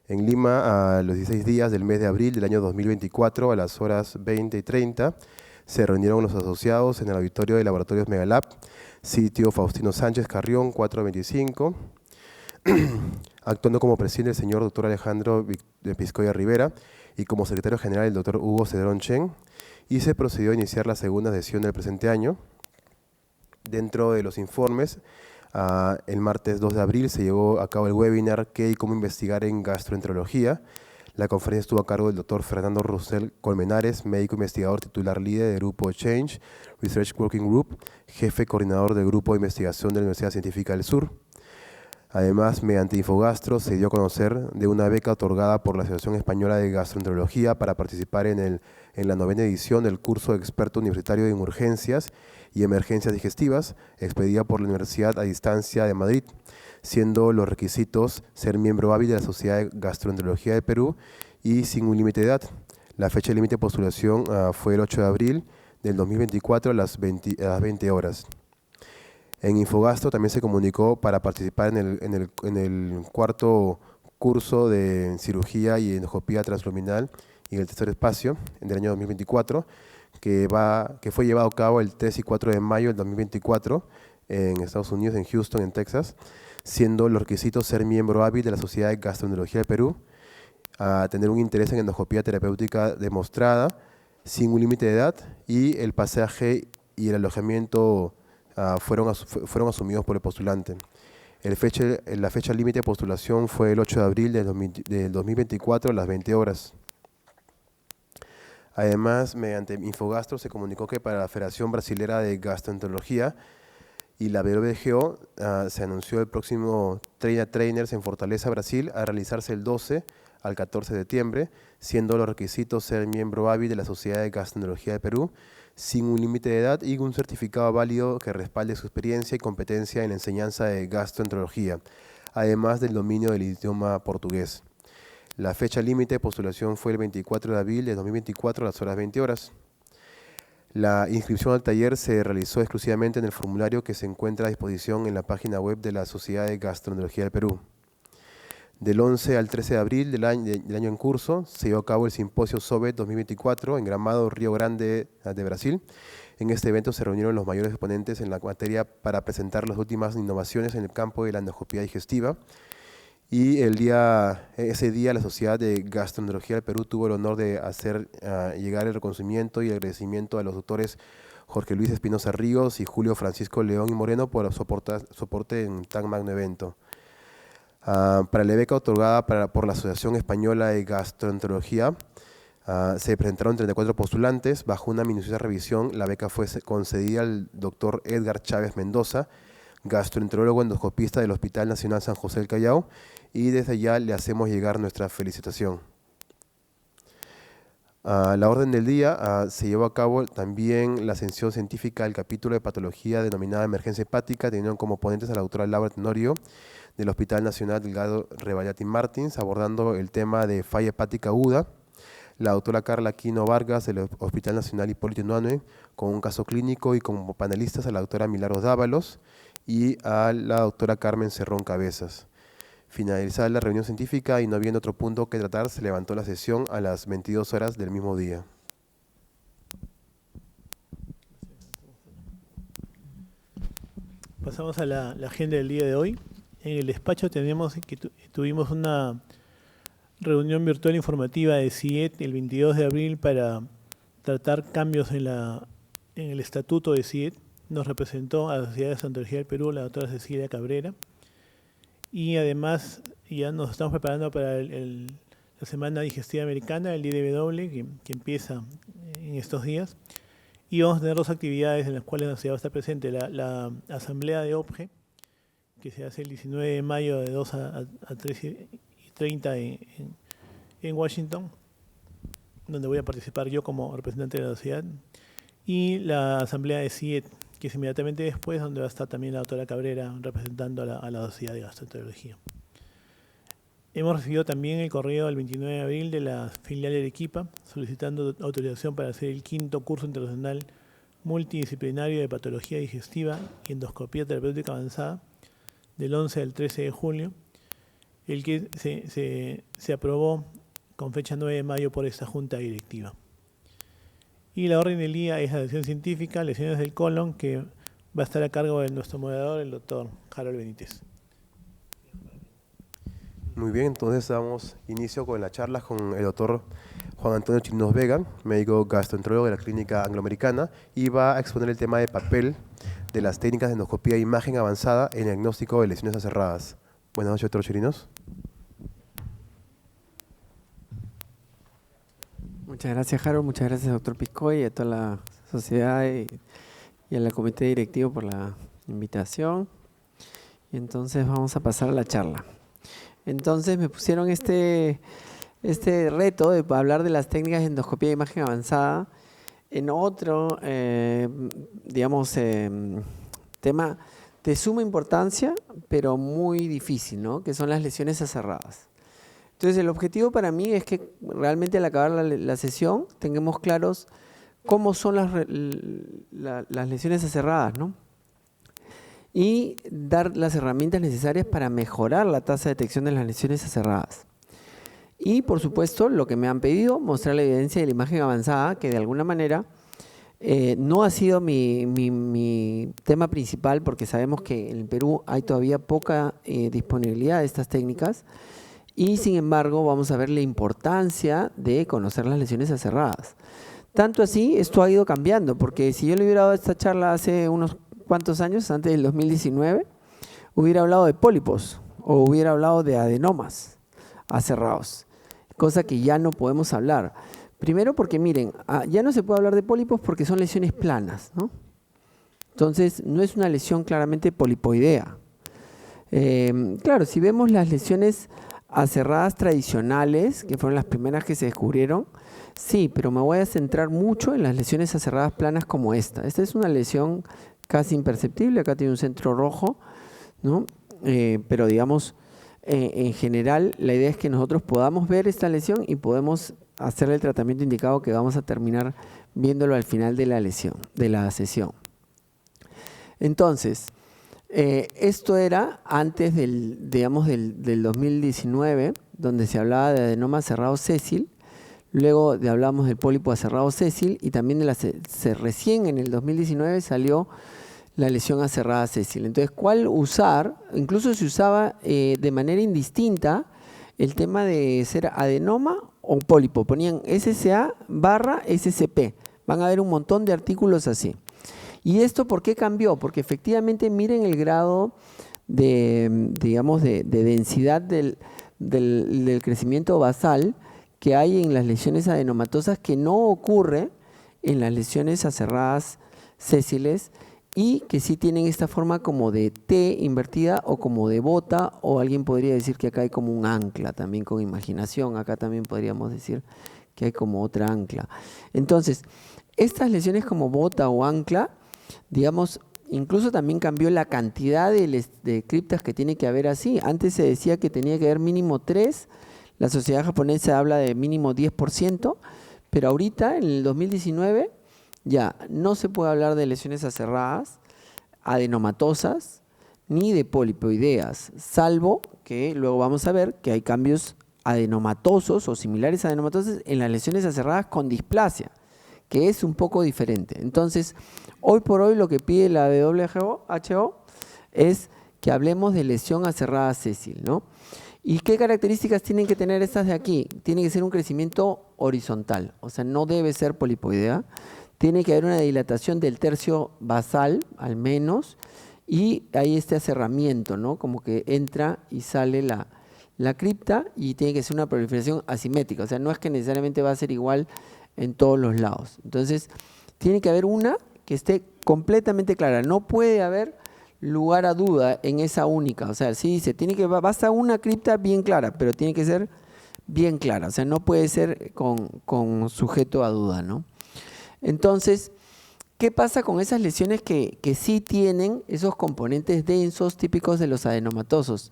En Lima, a los 16 días del mes de abril del año 2024, a las horas 20 y 30, se reunieron los asociados en el auditorio de Laboratorios Megalab, sitio Faustino Sánchez Carrión, 425, actuando como presidente el señor Dr. Alejandro Piscoya Rivera y como secretario general el Dr. Hugo Cedrón Chen, y se procedió a iniciar la segunda sesión del presente año. Dentro de los informes, el martes 2 de abril se llevó a cabo el webinar ¿Qué y cómo investigar en gastroenterología? La conferencia estuvo a cargo del doctor Fernando Rosell Colmenares, médico investigador titular líder del grupo Change Research Working Group, jefe coordinador del grupo de investigación de la Universidad Científica del Sur. Además, mediante Infogastro se dio a conocer de una beca otorgada por la Asociación Española de Gastroenterología para participar en la 9ª edición del curso de experto universitario en urgencias y emergencias digestivas, expedida por la Universidad a Distancia de Madrid, siendo los requisitos ser miembro hábil de la Sociedad de Gastroenterología de Perú y sin un límite de edad. La fecha límite de postulación fue el 8 de abril del 2024 a las 20 horas. En Infogastro también se comunicó para participar en el cuarto curso de cirugía y endoscopía transluminal y el tercer espacio en el año 2024, que fue llevado a cabo el 3 y 4 de mayo del 2024 en Estados Unidos, en Houston, en Texas, siendo los requisitos ser miembro hábil de la Sociedad de Gastroenterología de Perú, a tener un interés en endoscopía terapéutica demostrada, sin un límite de edad, y el pasaje y el alojamiento fueron asumidos por el postulante. La fecha límite de postulación fue el 8 de abril del 2024 a las 20 horas. Además, mediante Infogastro se comunicó que para la Federación Brasilera de Gastroenterología y la WGO se anunció el próximo Trainers en Fortaleza, Brasil, a realizarse el 12 al 14 de septiembre, siendo los requisitos ser miembro hábil de la Sociedad de Gastroenterología de Perú, sin un límite de edad y un certificado válido que respalde su experiencia y competencia en la enseñanza de gastroenterología, además del dominio del idioma portugués. La fecha límite de postulación fue el 24 de abril de 2024 a las horas 20 horas. La inscripción al taller se realizó exclusivamente en el formulario que se encuentra a disposición en la página web de la Sociedad de Gastroenterología del Perú. Del 11 al 13 de abril del año en curso se llevó a cabo el Simposio SOBET 2024 en Gramado, Río Grande de Brasil. En este evento se reunieron los mayores exponentes en la materia para presentar las últimas innovaciones en el campo de la endoscopía digestiva. Y ese día la Sociedad de Gastroenterología del Perú tuvo el honor de hacer llegar el reconocimiento y el agradecimiento a los doctores Jorge Luis Espinosa Ríos y Julio Francisco León y Moreno por el soporte en tan magno evento. Para la beca otorgada por la Asociación Española de Gastroenterología, se presentaron 34 postulantes. Bajo una minuciosa revisión, la beca fue concedida al doctor Edgar Chávez Mendoza, gastroenterólogo endoscopista del Hospital Nacional San José del Callao, y desde allá le hacemos llegar nuestra felicitación. La orden del día se llevó a cabo también la ascensión científica del capítulo de patología denominada emergencia hepática, teniendo como ponentes a la doctora Laura Tenorio del Hospital Nacional Delgado Rebagliati Martins, abordando el tema de falla hepática aguda, la doctora Carla Aquino Vargas del Hospital Nacional Hipólito Unanue, con un caso clínico, y como panelistas a la doctora Milagros Dávalos y a la doctora Carmen Cerrón Cabezas. Finalizada la reunión científica y no habiendo otro punto que tratar, se levantó la sesión a las 22 horas del mismo día. Pasamos a la agenda del día de hoy. En el despacho tuvimos una reunión virtual informativa de CIET el 22 de abril para tratar cambios en el estatuto de CIET. Nos representó a la Sociedad de Gastroenterología del Perú la doctora Cecilia Cabrera. Y además ya nos estamos preparando para la Semana Digestiva Americana, el IDW, que empieza en estos días. Y vamos a tener dos actividades en las cuales la sociedad va a estar presente. La asamblea de OPGE, que se hace el 19 de mayo de 2 a 3:30 en Washington, donde voy a participar yo como representante de la sociedad. Y la asamblea de CIET, que es inmediatamente después, donde va a estar también la doctora Cabrera representando a la Sociedad de Gastroenterología. Hemos recibido también el correo del 29 de abril de la filial de Arequipa, solicitando autorización para hacer el 5º curso internacional multidisciplinario de patología digestiva y endoscopía terapéutica avanzada, del 11 al 13 de julio. el que se aprobó con fecha 9 de mayo por esta junta directiva. Y la orden del día es la sección científica, lesiones del colon, que va a estar a cargo de nuestro moderador, el doctor Harold Benítez. Muy bien, entonces damos inicio con la charla con el doctor Juan Antonio Chirinos Vega, médico gastroenterólogo de la Clínica Angloamericana, y va a exponer el tema de papel de las técnicas de endoscopía e imagen avanzada en el diagnóstico de lesiones aserradas. Buenas noches, doctor Chirinos. Muchas gracias, Harold. Muchas gracias, doctor Piscoy, y a toda la sociedad y a la comité directivo por la invitación. Y entonces vamos a pasar a la charla. Entonces me pusieron este reto de hablar de las técnicas de endoscopía de imagen avanzada en otro, tema de suma importancia, pero muy difícil, ¿no? Que son las lesiones aserradas. Entonces el objetivo para mí es que realmente al acabar la sesión tengamos claros cómo son las lesiones aserradas, ¿no? Y dar las herramientas necesarias para mejorar la tasa de detección de las lesiones aserradas. Y por supuesto, lo que me han pedido, mostrar la evidencia de la imagen avanzada, que de alguna manera no ha sido mi tema principal, porque sabemos que en el Perú hay todavía poca disponibilidad de estas técnicas, y sin embargo vamos a ver la importancia de conocer las lesiones aserradas. Tanto así, esto ha ido cambiando, porque si yo le hubiera dado esta charla hace unos cuantos años, antes del 2019, hubiera hablado de pólipos o hubiera hablado de adenomas aserrados, cosa que ya no podemos hablar. Primero porque miren, ya no se puede hablar de pólipos porque son lesiones planas, ¿no? Entonces no es una lesión claramente polipoidea. Claro, si vemos las lesiones aserradas tradicionales, que fueron las primeras que se descubrieron, sí, pero me voy a centrar mucho en las lesiones aserradas planas como esta. Esta es una lesión casi imperceptible, acá tiene un centro rojo, ¿no? Pero digamos, en general, la idea es que nosotros podamos ver esta lesión y podemos hacer el tratamiento indicado, que vamos a terminar viéndolo al final de la sesión. Entonces, esto era antes del 2019, donde se hablaba de adenoma aserrado sésil. Luego hablamos del pólipo aserrado sésil, y también recién en el 2019 salió la lesión aserrada sésil. Entonces, ¿cuál usar? Incluso se usaba de manera indistinta el tema de ser adenoma o pólipo. Ponían SCA/SCP. Van a ver un montón de artículos así. ¿Y esto por qué cambió? Porque efectivamente miren el grado de densidad del crecimiento basal que hay en las lesiones adenomatosas, que no ocurre en las lesiones aserradas sésiles, y que sí tienen esta forma como de T invertida o como de bota, o alguien podría decir que acá hay como un ancla también con imaginación. Acá también podríamos decir que hay como otra ancla. Entonces, estas lesiones como bota o ancla, digamos, incluso también cambió la cantidad de criptas que tiene que haber así. Antes se decía que tenía que haber mínimo 3, la sociedad japonesa habla de mínimo 10%, pero ahorita, en el 2019, ya no se puede hablar de lesiones aserradas, adenomatosas, ni de polipoideas, salvo que luego vamos a ver que hay cambios adenomatosos o similares a adenomatosos en las lesiones aserradas con displasia, que es un poco diferente. Entonces, hoy por hoy lo que pide la WHO es que hablemos de lesión aserrada sésil, ¿no? ¿Y qué características tienen que tener estas de aquí? Tiene que ser un crecimiento horizontal, o sea, no debe ser polipoidea. Tiene que haber una dilatación del tercio basal, al menos, y hay este aserramiento, ¿no? Como que entra y sale la cripta, y tiene que ser una proliferación asimétrica, o sea, no es que necesariamente va a ser igual en todos los lados. Entonces, tiene que haber una que esté completamente clara, no puede haber lugar a duda en esa única, o sea, sí dice, basta una cripta bien clara, pero tiene que ser bien clara, o sea, no puede ser con sujeto a duda, ¿no? Entonces, ¿qué pasa con esas lesiones que sí tienen esos componentes densos típicos de los adenomatosos?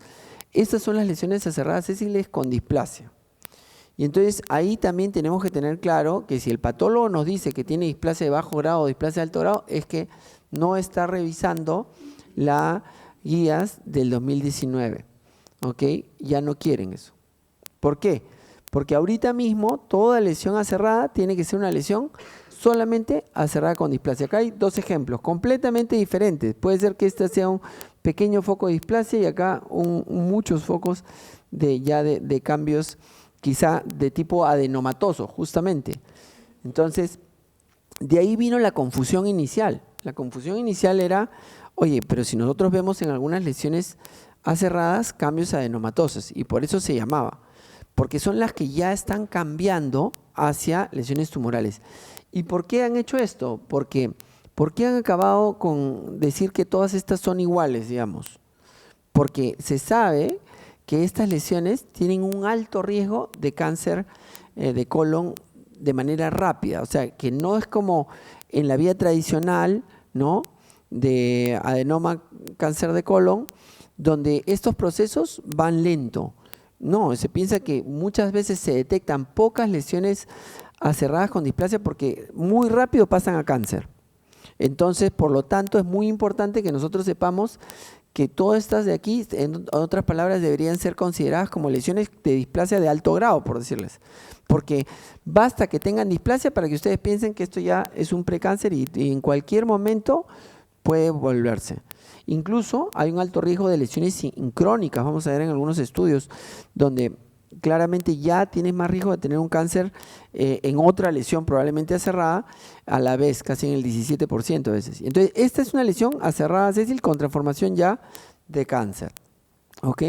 Estas son las lesiones aserradas sésiles con displasia. Y entonces ahí también tenemos que tener claro que si el patólogo nos dice que tiene displasia de bajo grado o displasia de alto grado, es que no está revisando las guías del 2019. ¿ok? Ya no quieren eso. ¿Por qué? Porque ahorita mismo toda lesión aserrada tiene que ser una lesión solamente aserrada con displasia. Acá hay dos ejemplos completamente diferentes. Puede ser que este sea un pequeño foco de displasia y acá muchos focos de cambios quizá de tipo adenomatoso, justamente. Entonces, de ahí vino la confusión inicial. La confusión inicial era, oye, pero si nosotros vemos en algunas lesiones aserradas cambios adenomatosos, y por eso se llamaba, porque son las que ya están cambiando hacia lesiones tumorales. ¿Y por qué han hecho esto? ¿Por qué han acabado con decir que todas estas son iguales, digamos? Porque se sabe que estas lesiones tienen un alto riesgo de cáncer de colon de manera rápida. O sea, que no es como en la vía tradicional, ¿no?, de adenoma, cáncer de colon, donde estos procesos van lento. No, se piensa que muchas veces se detectan pocas lesiones aserradas con displasia porque muy rápido pasan a cáncer. Entonces, por lo tanto, es muy importante que nosotros sepamos que todas estas de aquí, en otras palabras, deberían ser consideradas como lesiones de displasia de alto grado, por decirles. Porque basta que tengan displasia para que ustedes piensen que esto ya es un precáncer y en cualquier momento puede volverse. Incluso hay un alto riesgo de lesiones sincrónicas, vamos a ver en algunos estudios, donde claramente ya tienes más riesgo de tener un cáncer en otra lesión probablemente aserrada, a la vez, casi en el 17% a veces. Entonces, esta es una lesión aserrada, Cecil, con transformación ya de cáncer. ¿Ok?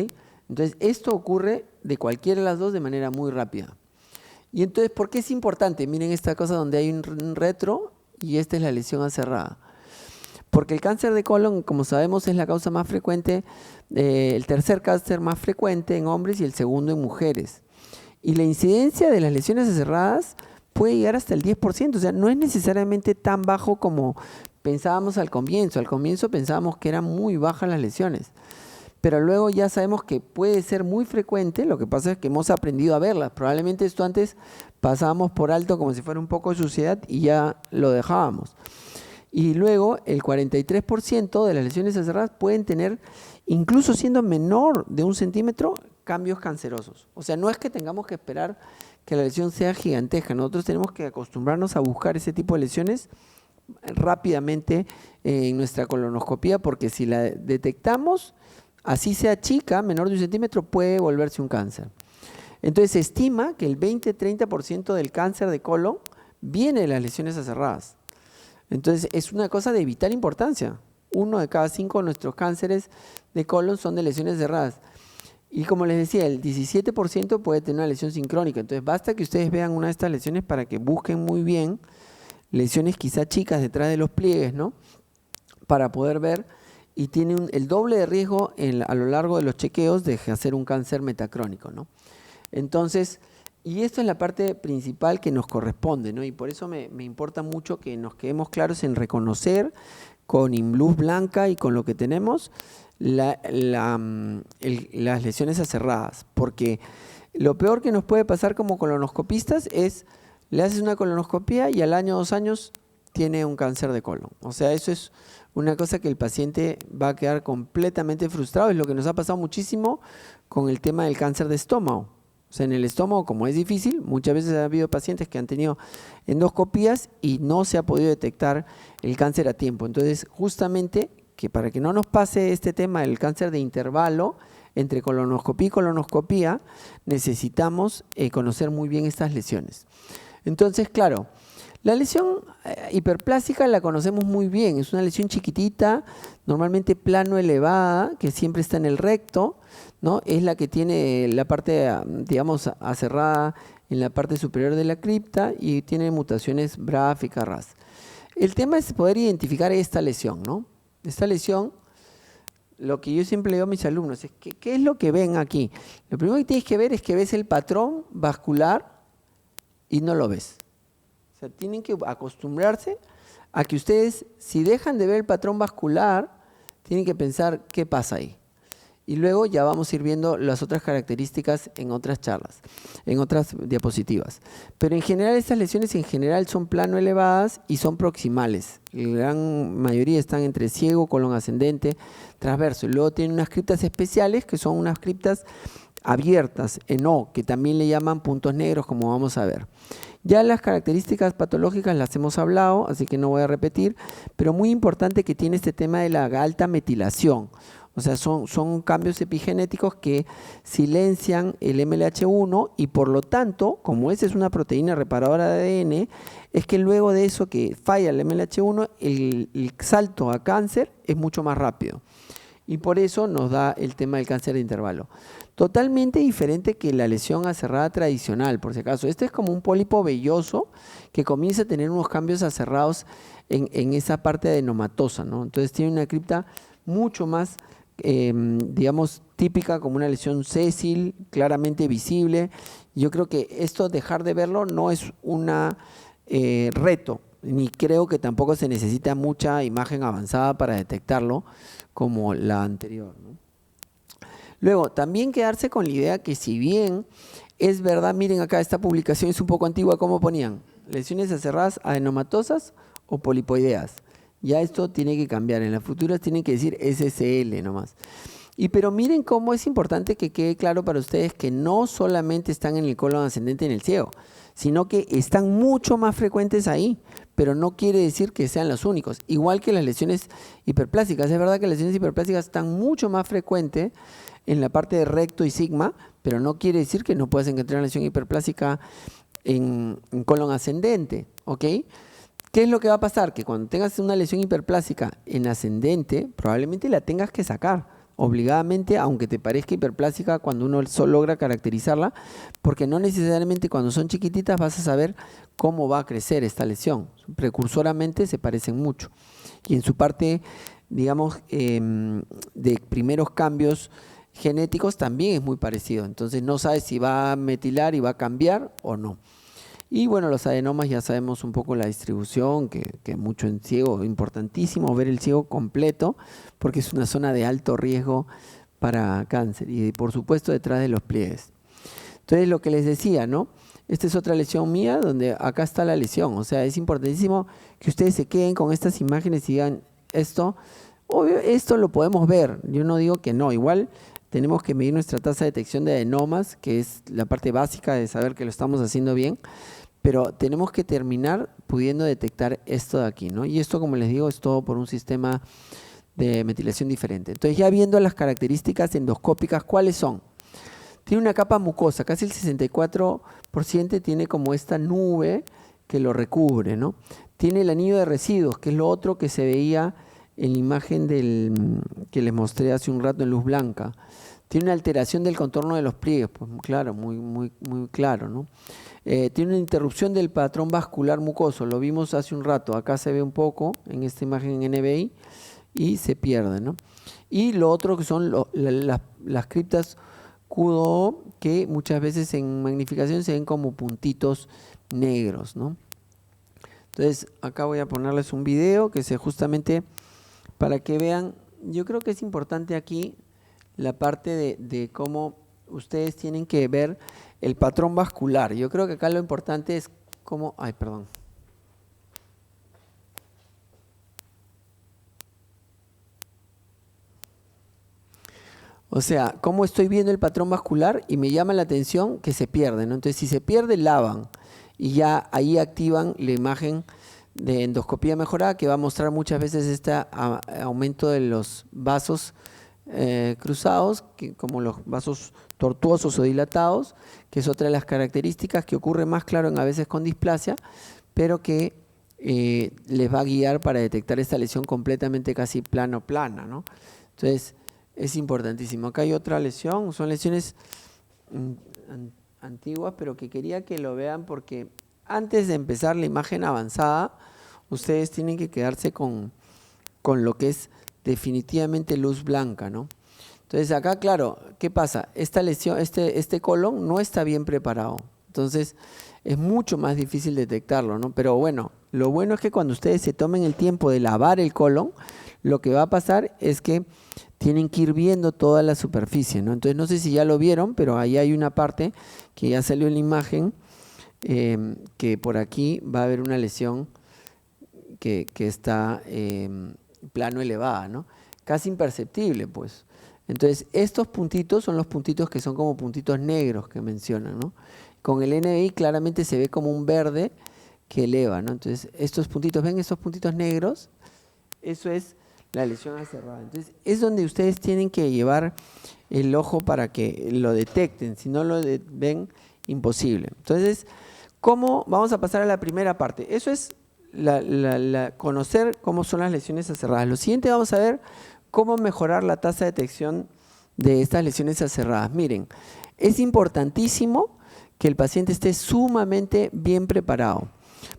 Entonces, esto ocurre de cualquiera de las dos de manera muy rápida. Y entonces, ¿por qué es importante? Miren esta cosa donde hay un retro y esta es la lesión aserrada. Porque el cáncer de colon, como sabemos, es la causa más frecuente, el tercer cáncer más frecuente en hombres y el segundo en mujeres. Y la incidencia de las lesiones aserradas puede llegar hasta el 10%, o sea, no es necesariamente tan bajo como pensábamos al comienzo. Al comienzo pensábamos que eran muy bajas las lesiones, pero luego ya sabemos que puede ser muy frecuente. Lo que pasa es que hemos aprendido a verlas. Probablemente esto antes pasábamos por alto como si fuera un poco de suciedad y ya lo dejábamos. Y luego el 43% de las lesiones aserradas pueden tener, incluso siendo menor de 1 centímetro, cambios cancerosos. O sea, no es que tengamos que esperar que la lesión sea gigantesca. Nosotros tenemos que acostumbrarnos a buscar ese tipo de lesiones rápidamente en nuestra colonoscopía, porque si la detectamos, así sea chica, menor de 1 centímetro, puede volverse un cáncer. Entonces se estima que el 20-30% del cáncer de colon viene de las lesiones aserradas. Entonces es una cosa de vital importancia. 1 de cada 5 de nuestros cánceres de colon son de lesiones aserradas. Y como les decía, el 17% puede tener una lesión sincrónica. Entonces basta que ustedes vean una de estas lesiones para que busquen muy bien lesiones quizá chicas detrás de los pliegues, ¿no?, para poder ver, y tiene el doble de riesgo a lo largo de los chequeos de hacer un cáncer metacrónico, ¿no? Entonces, y esto es la parte principal que nos corresponde, ¿no? Y por eso me importa mucho que nos quedemos claros en reconocer con luz blanca y con lo que tenemos las lesiones aserradas. Porque lo peor que nos puede pasar como colonoscopistas es, le haces una colonoscopía y al año, 2 años, tiene un cáncer de colon. O sea, eso es una cosa que el paciente va a quedar completamente frustrado. Es lo que nos ha pasado muchísimo con el tema del cáncer de estómago. O sea, en el estómago, como es difícil, muchas veces ha habido pacientes que han tenido endoscopías y no se ha podido detectar el cáncer a tiempo. Entonces, justamente, que para que no nos pase este tema del cáncer de intervalo entre colonoscopía y colonoscopía, necesitamos conocer muy bien estas lesiones. Entonces, claro, la lesión hiperplásica la conocemos muy bien. Es una lesión chiquitita, normalmente plano elevada, que siempre está en el recto, ¿no? Es la que tiene la parte, digamos, aserrada en la parte superior de la cripta y tiene mutaciones BRAF y KRAS. El tema es poder identificar esta lesión, ¿no? Esta lesión, lo que yo siempre le digo a mis alumnos es que, ¿qué es lo que ven aquí? Lo primero que tienes que ver es que ves el patrón vascular y no lo ves. O sea, tienen que acostumbrarse a que ustedes, si dejan de ver el patrón vascular, tienen que pensar qué pasa ahí. Y luego ya vamos a ir viendo las otras características en otras charlas, en otras diapositivas. Pero en general estas lesiones en general son plano elevadas y son proximales. La gran mayoría están entre ciego, colon ascendente, transverso. Y luego tienen unas criptas especiales que son unas criptas abiertas en O, que también le llaman puntos negros, como vamos a ver. Ya las características patológicas las hemos hablado, así que no voy a repetir, pero muy importante que tiene este tema de la alta metilación. O sea, son cambios epigenéticos que silencian el MLH1 y por lo tanto, como esa es una proteína reparadora de ADN, es que luego de eso que falla el MLH1, el salto a cáncer es mucho más rápido. Y por eso nos da el tema del cáncer de intervalo. Totalmente diferente que la lesión aserrada tradicional, por si acaso. Este es como un pólipo velloso que comienza a tener unos cambios aserrados en esa parte adenomatosa, ¿no? Entonces tiene una cripta mucho más, digamos, típica, como una lesión sésil, claramente visible. Yo creo que esto, dejar de verlo, no es un reto, ni creo que tampoco se necesita mucha imagen avanzada para detectarlo como la anterior, ¿no? Luego, también quedarse con la idea que si bien es verdad, miren acá, esta publicación es un poco antigua, ¿cómo ponían? Lesiones aserradas adenomatosas o polipoideas. Ya esto tiene que cambiar, en las futuras tienen que decir SSL nomás. Pero miren cómo es importante que quede claro para ustedes que no solamente están en el colon ascendente y en el ciego, sino que están mucho más frecuentes ahí, pero no quiere decir que sean los únicos. Igual que las lesiones hiperplásicas, es verdad que las lesiones hiperplásicas están mucho más frecuentes en la parte de recto y sigma, pero no quiere decir que no puedas encontrar una lesión hiperplásica en colon ascendente, ¿ok? ¿Qué es lo que va a pasar? Que cuando tengas una lesión hiperplásica en ascendente, probablemente la tengas que sacar obligadamente, aunque te parezca hiperplásica cuando uno solo logra caracterizarla, porque no necesariamente cuando son chiquititas vas a saber cómo va a crecer esta lesión. Precursoramente se parecen mucho. Y en su parte, digamos, de primeros cambios genéticos también es muy parecido. Entonces no sabes si va a metilar y va a cambiar o no. Y bueno, los adenomas ya sabemos un poco la distribución, que mucho en ciego, importantísimo ver el ciego completo, porque es una zona de alto riesgo para cáncer y por supuesto detrás de los pliegues. Entonces lo que les decía, ¿no? Esta es otra lesión mía donde acá está la lesión, o sea, es importantísimo que ustedes se queden con estas imágenes y digan esto, obvio, esto lo podemos ver, yo no digo que no, igual tenemos que medir nuestra tasa de detección de adenomas, que es la parte básica de saber que lo estamos haciendo bien, pero tenemos que terminar pudiendo detectar esto de aquí, ¿no? Y esto, como les digo, es todo por un sistema de metilación diferente. Entonces, ya viendo las características endoscópicas, ¿cuáles son? Tiene una capa mucosa, casi el 64% tiene como esta nube que lo recubre, ¿no? Tiene el anillo de residuos, que es lo otro que se veía en la imagen que les mostré hace un rato en luz blanca. Tiene una alteración del contorno de los pliegues, pues claro, muy claro, ¿no? Tiene una interrupción del patrón vascular mucoso, lo vimos hace un rato, acá se ve un poco en esta imagen en NBI y se pierde, ¿no? Y lo otro que son las criptas QDO, que muchas veces en magnificación se ven como puntitos negros, ¿no? Entonces acá voy a ponerles un video que sea justamente para que vean. Yo creo que es importante aquí la parte de cómo ustedes tienen que ver el patrón vascular. Yo creo que acá lo importante es cómo... Ay, perdón. O sea, cómo estoy viendo el patrón vascular y me llama la atención que se pierde, ¿no? Entonces, si se pierde, lavan y ya ahí activan la imagen de endoscopía mejorada, que va a mostrar muchas veces este aumento de los vasos cruzados, como los vasos tortuosos o dilatados, que es otra de las características que ocurre más claro a veces con displasia, pero que les va a guiar para detectar esta lesión completamente casi plana, ¿no? Entonces, es importantísimo. Acá hay otra lesión, son lesiones antiguas, pero que quería que lo vean porque antes de empezar la imagen avanzada, ustedes tienen que quedarse con lo que es definitivamente luz blanca, ¿no? Entonces acá, claro, ¿qué pasa? Esta lesión, este colon no está bien preparado, entonces es mucho más difícil detectarlo, ¿no? Pero bueno, lo bueno es que cuando ustedes se tomen el tiempo de lavar el colon, lo que va a pasar es que tienen que ir viendo toda la superficie, ¿no? Entonces, no sé si ya lo vieron, pero ahí hay una parte que ya salió en la imagen, que por aquí va a haber una lesión que está plano elevada, ¿no? Casi imperceptible, pues. Entonces, estos puntitos son los puntitos que son como puntitos negros que mencionan, ¿no? Con el NBI claramente se ve como un verde que eleva, ¿no? Entonces, estos puntitos, ¿ven estos puntitos negros? Eso es la lesión acerrada. Entonces, es donde ustedes tienen que llevar el ojo para que lo detecten. Si no lo ven, imposible. Entonces, ¿cómo? Vamos a pasar a la primera parte. Eso es conocer cómo son las lesiones acerradas. Lo siguiente, vamos a ver cómo mejorar la tasa de detección de estas lesiones acerradas. Miren, es importantísimo que el paciente esté sumamente bien preparado,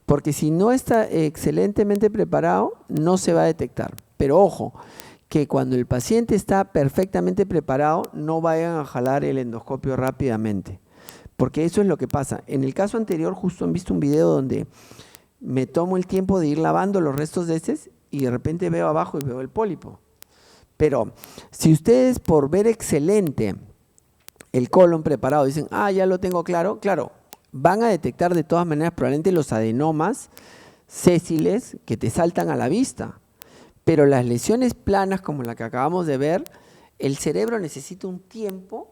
porque si no está excelentemente preparado, no se va a detectar. Pero ojo, que cuando el paciente está perfectamente preparado, no vayan a jalar el endoscopio rápidamente, porque eso es lo que pasa. En el caso anterior, justo han visto un video donde me tomo el tiempo de ir lavando los restos de heces y de repente veo abajo y veo el pólipo. Pero si ustedes por ver excelente el colon preparado dicen, ya lo tengo claro, claro, van a detectar de todas maneras probablemente los adenomas sésiles que te saltan a la vista. Pero las lesiones planas como la que acabamos de ver, el cerebro necesita un tiempo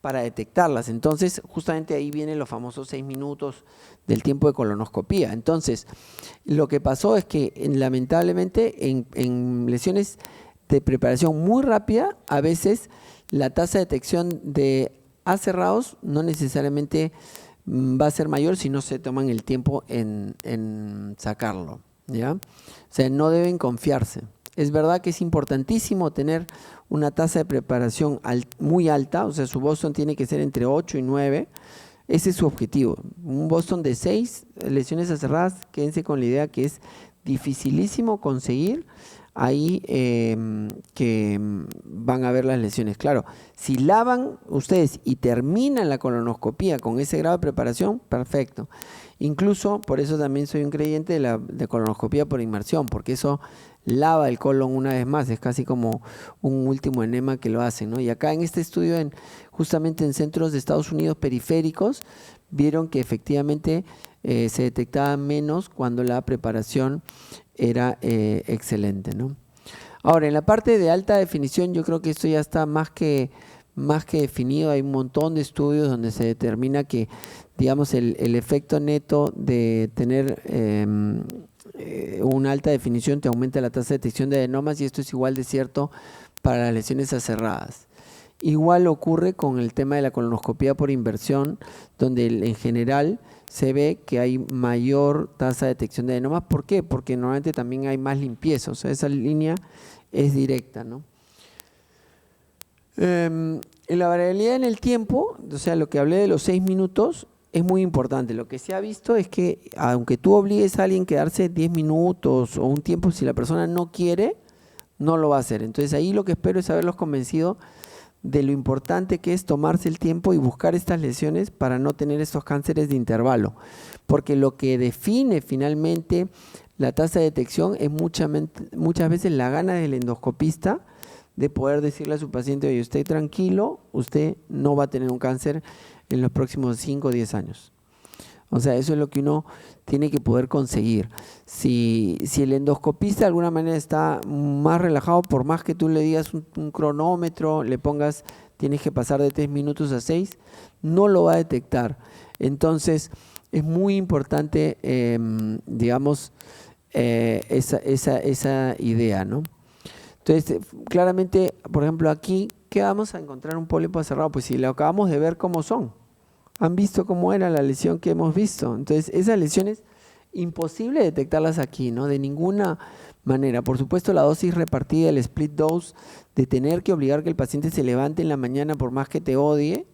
para detectarlas. Entonces, justamente ahí vienen los famosos 6 minutos del tiempo de colonoscopía. Entonces, lo que pasó es que lamentablemente en lesiones de preparación muy rápida, a veces la tasa de detección de acerrados no necesariamente va a ser mayor si no se toman el tiempo en sacarlo, ¿ya? O sea, no deben confiarse. Es verdad que es importantísimo tener una tasa de preparación muy alta, o sea, su Boston tiene que ser entre 8 y 9, ese es su objetivo. Un Boston de 6 lesiones acerradas, quédense con la idea que es dificilísimo conseguir ahí que van a ver las lesiones. Claro, si lavan ustedes y terminan la colonoscopía con ese grado de preparación, perfecto. Incluso, por eso también soy un creyente de colonoscopía por inmersión, porque eso lava el colon una vez más, es casi como un último enema que lo hacen, ¿no? Y acá en este estudio, justamente en centros de Estados Unidos periféricos, vieron que efectivamente se detectaba menos cuando la preparación era excelente, ¿no? Ahora, en la parte de alta definición, yo creo que esto ya está más que definido. Hay un montón de estudios donde se determina que, digamos, el efecto neto de tener una alta definición te aumenta la tasa de detección de adenomas, y esto es igual de cierto para las lesiones acerradas. Igual ocurre con el tema de la colonoscopía por inversión, donde en general se ve que hay mayor tasa de detección de adenomas. ¿Por qué? Porque normalmente también hay más limpieza, o sea, esa línea es directa, ¿no? En la variabilidad en el tiempo, o sea, lo que hablé de los 6 minutos, es muy importante. Lo que se ha visto es que aunque tú obligues a alguien a quedarse 10 minutos o un tiempo, si la persona no quiere, no lo va a hacer. Entonces ahí lo que espero es haberlos convencido de lo importante que es tomarse el tiempo y buscar estas lesiones para no tener estos cánceres de intervalo. Porque lo que define finalmente la tasa de detección es muchas veces la gana del endoscopista de poder decirle a su paciente, oye, usted tranquilo, usted no va a tener un cáncer en los próximos 5 o 10 años. O sea, eso es lo que uno tiene que poder conseguir. Si el endoscopista de alguna manera está más relajado, por más que tú le digas un cronómetro, le pongas, tienes que pasar de 3 minutos a 6, no lo va a detectar. Entonces, es muy importante, digamos, esa idea, ¿no? Entonces, claramente, por ejemplo, aquí, ¿qué vamos a encontrar un pólipo acerrado? Pues si lo acabamos de ver cómo son. Han visto cómo era la lesión que hemos visto. Entonces, esas lesiones, imposible detectarlas aquí, ¿no? De ninguna manera. Por supuesto, la dosis repartida, el split dose, de tener que obligar que el paciente se levante en la mañana por más que te odie,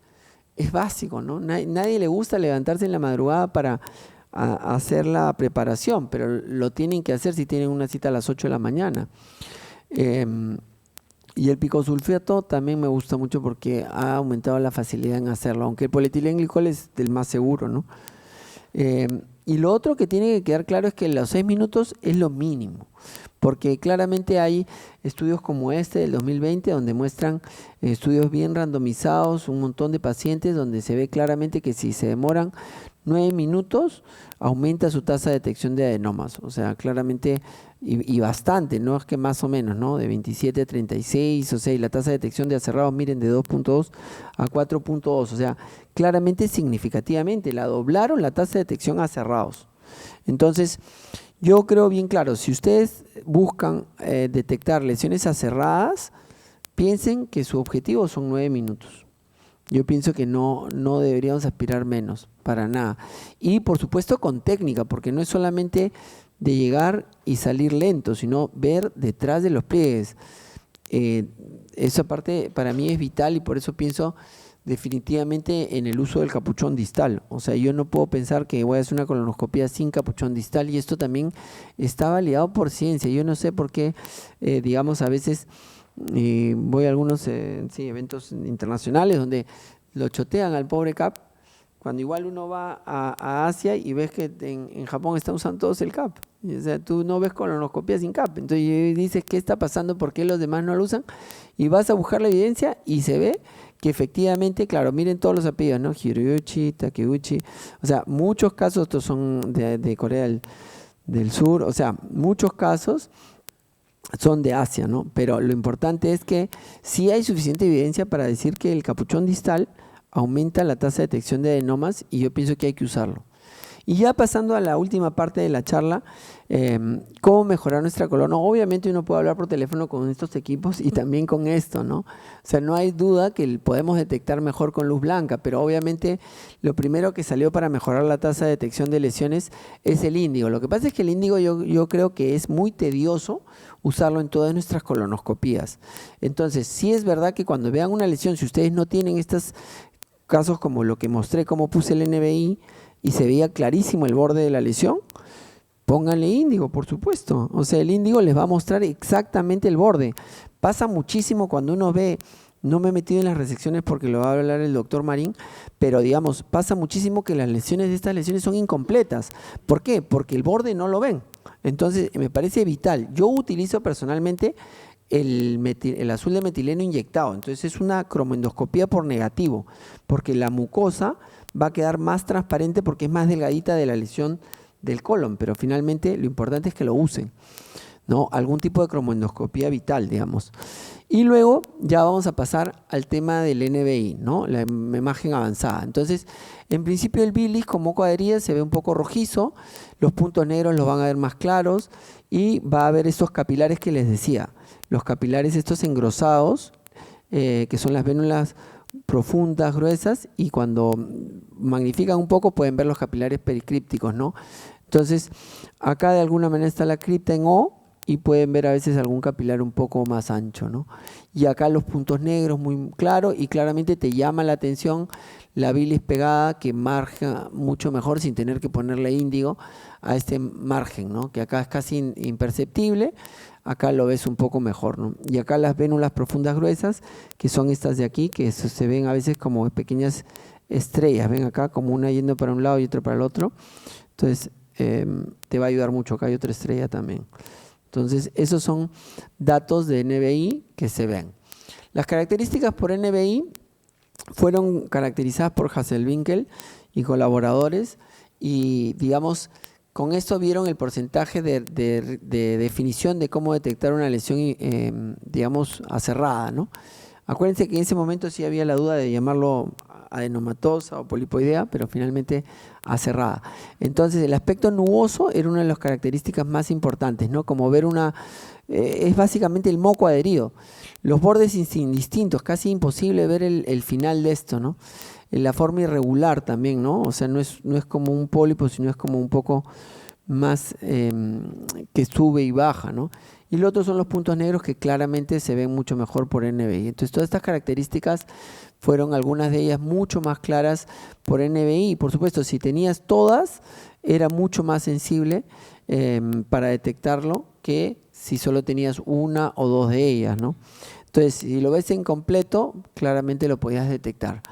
es básico, ¿no? Nadie le gusta levantarse en la madrugada para hacer la preparación, pero lo tienen que hacer si tienen una cita a las 8 de la mañana. Y el picosulfato también me gusta mucho porque ha aumentado la facilidad en hacerlo, aunque el polietilenglicol es del más seguro, ¿no? Y Y lo otro que tiene que quedar claro es que los 6 minutos es lo mínimo, porque claramente hay estudios como este del 2020 donde muestran estudios bien randomizados, un montón de pacientes donde se ve claramente que si se demoran 9 minutos aumenta su tasa de detección de adenomas, o sea, claramente y bastante, no es que más o menos, ¿no? De 27 a 36, o sea, y la tasa de detección de acerrados, miren, de 2.2 a 4.2, o sea, claramente significativamente, la doblaron la tasa de detección a cerrados. Entonces, yo creo bien claro, si ustedes buscan detectar lesiones acerradas, piensen que su objetivo son 9 minutos. Yo pienso que no deberíamos aspirar menos, para nada. Y por supuesto con técnica, porque no es solamente de llegar y salir lento, sino ver detrás de los pliegues. Esa parte para mí es vital y por eso pienso definitivamente en el uso del capuchón distal. O sea, yo no puedo pensar que voy a hacer una colonoscopia sin capuchón distal y esto también está validado por ciencia. Yo no sé por qué, digamos, a veces voy a algunos eventos internacionales donde lo chotean al pobre CAP, cuando igual uno va a Asia y ves que en Japón están usando todos el CAP. O sea, tú no ves colonoscopia sin CAP. Entonces dices, ¿qué está pasando? ¿Por qué los demás no lo usan? Y vas a buscar la evidencia y se ve que efectivamente, claro, miren todos los apellidos, ¿no? Hiroyuchi, Takeuchi, o sea, muchos casos, estos son de Corea del Sur, o sea, muchos casos son de Asia, ¿no? Pero lo importante es que sí hay suficiente evidencia para decir que el capuchón distal aumenta la tasa de detección de adenomas y yo pienso que hay que usarlo. Y ya pasando a la última parte de la charla, ¿cómo mejorar nuestra colon? Obviamente uno puede hablar por teléfono con estos equipos y también con esto, ¿no? O sea, no hay duda que podemos detectar mejor con luz blanca, pero obviamente lo primero que salió para mejorar la tasa de detección de lesiones es el índigo. Lo que pasa es que el índigo yo creo que es muy tedioso usarlo en todas nuestras colonoscopías. Entonces, sí es verdad que cuando vean una lesión, si ustedes no tienen estos casos como lo que mostré, como puse el NBI, y se veía clarísimo el borde de la lesión, pónganle índigo, por supuesto. O sea, el índigo les va a mostrar exactamente el borde. Pasa muchísimo cuando uno ve, no me he metido en las resecciones porque lo va a hablar el doctor Marín, pero digamos, pasa muchísimo que las lesiones de estas lesiones son incompletas. ¿Por qué? Porque el borde no lo ven. Entonces, me parece vital. Yo utilizo personalmente el azul de metileno inyectado. Entonces, es una cromoendoscopía por negativo, porque la mucosa va a quedar más transparente porque es más delgadita de la lesión del colon, pero finalmente lo importante es que lo usen, ¿no? Algún tipo de cromoendoscopía vital, digamos. Y luego ya vamos a pasar al tema del NBI, ¿no? La imagen avanzada. Entonces, en principio el bilis con moco adherida se ve un poco rojizo, los puntos negros los van a ver más claros y va a haber estos capilares que les decía, los capilares estos engrosados, que son las vénulas profundas, gruesas, y cuando magnifican un poco pueden ver los capilares pericrípticos, ¿no? Entonces, acá de alguna manera está la cripta en O y pueden ver a veces algún capilar un poco más ancho, ¿no? Y acá los puntos negros muy claros y claramente te llama la atención la bilis pegada que marca mucho mejor sin tener que ponerle índigo a este margen, ¿no? Que acá es casi imperceptible. Acá lo ves un poco mejor, ¿no? Y acá las vénulas profundas gruesas, que son estas de aquí, que se ven a veces como pequeñas estrellas, ven acá como una yendo para un lado y otra para el otro. Entonces, te va a ayudar mucho. Acá hay otra estrella también. Entonces, esos son datos de NBI que se ven. Las características por NBI fueron caracterizadas por Hasselwinkel y colaboradores y, digamos, con esto vieron el porcentaje de definición de cómo detectar una lesión, digamos, acerrada, ¿no? Acuérdense que en ese momento sí había la duda de llamarlo adenomatosa o polipoidea, pero finalmente acerrada. Entonces, el aspecto nuboso era una de las características más importantes, ¿no? Como ver es básicamente el moco adherido. Los bordes indistintos, casi imposible ver el final de esto, ¿no? La forma irregular también, ¿no? O sea, no es como un pólipo, sino es como un poco más que sube y baja, ¿no? Y lo otro son los puntos negros que claramente se ven mucho mejor por NBI. Entonces, todas estas características fueron algunas de ellas mucho más claras por NBI. Por supuesto, si tenías todas, era mucho más sensible para detectarlo que si solo tenías una o dos de ellas, ¿no? Entonces, si lo ves en completo, claramente lo podías detectar.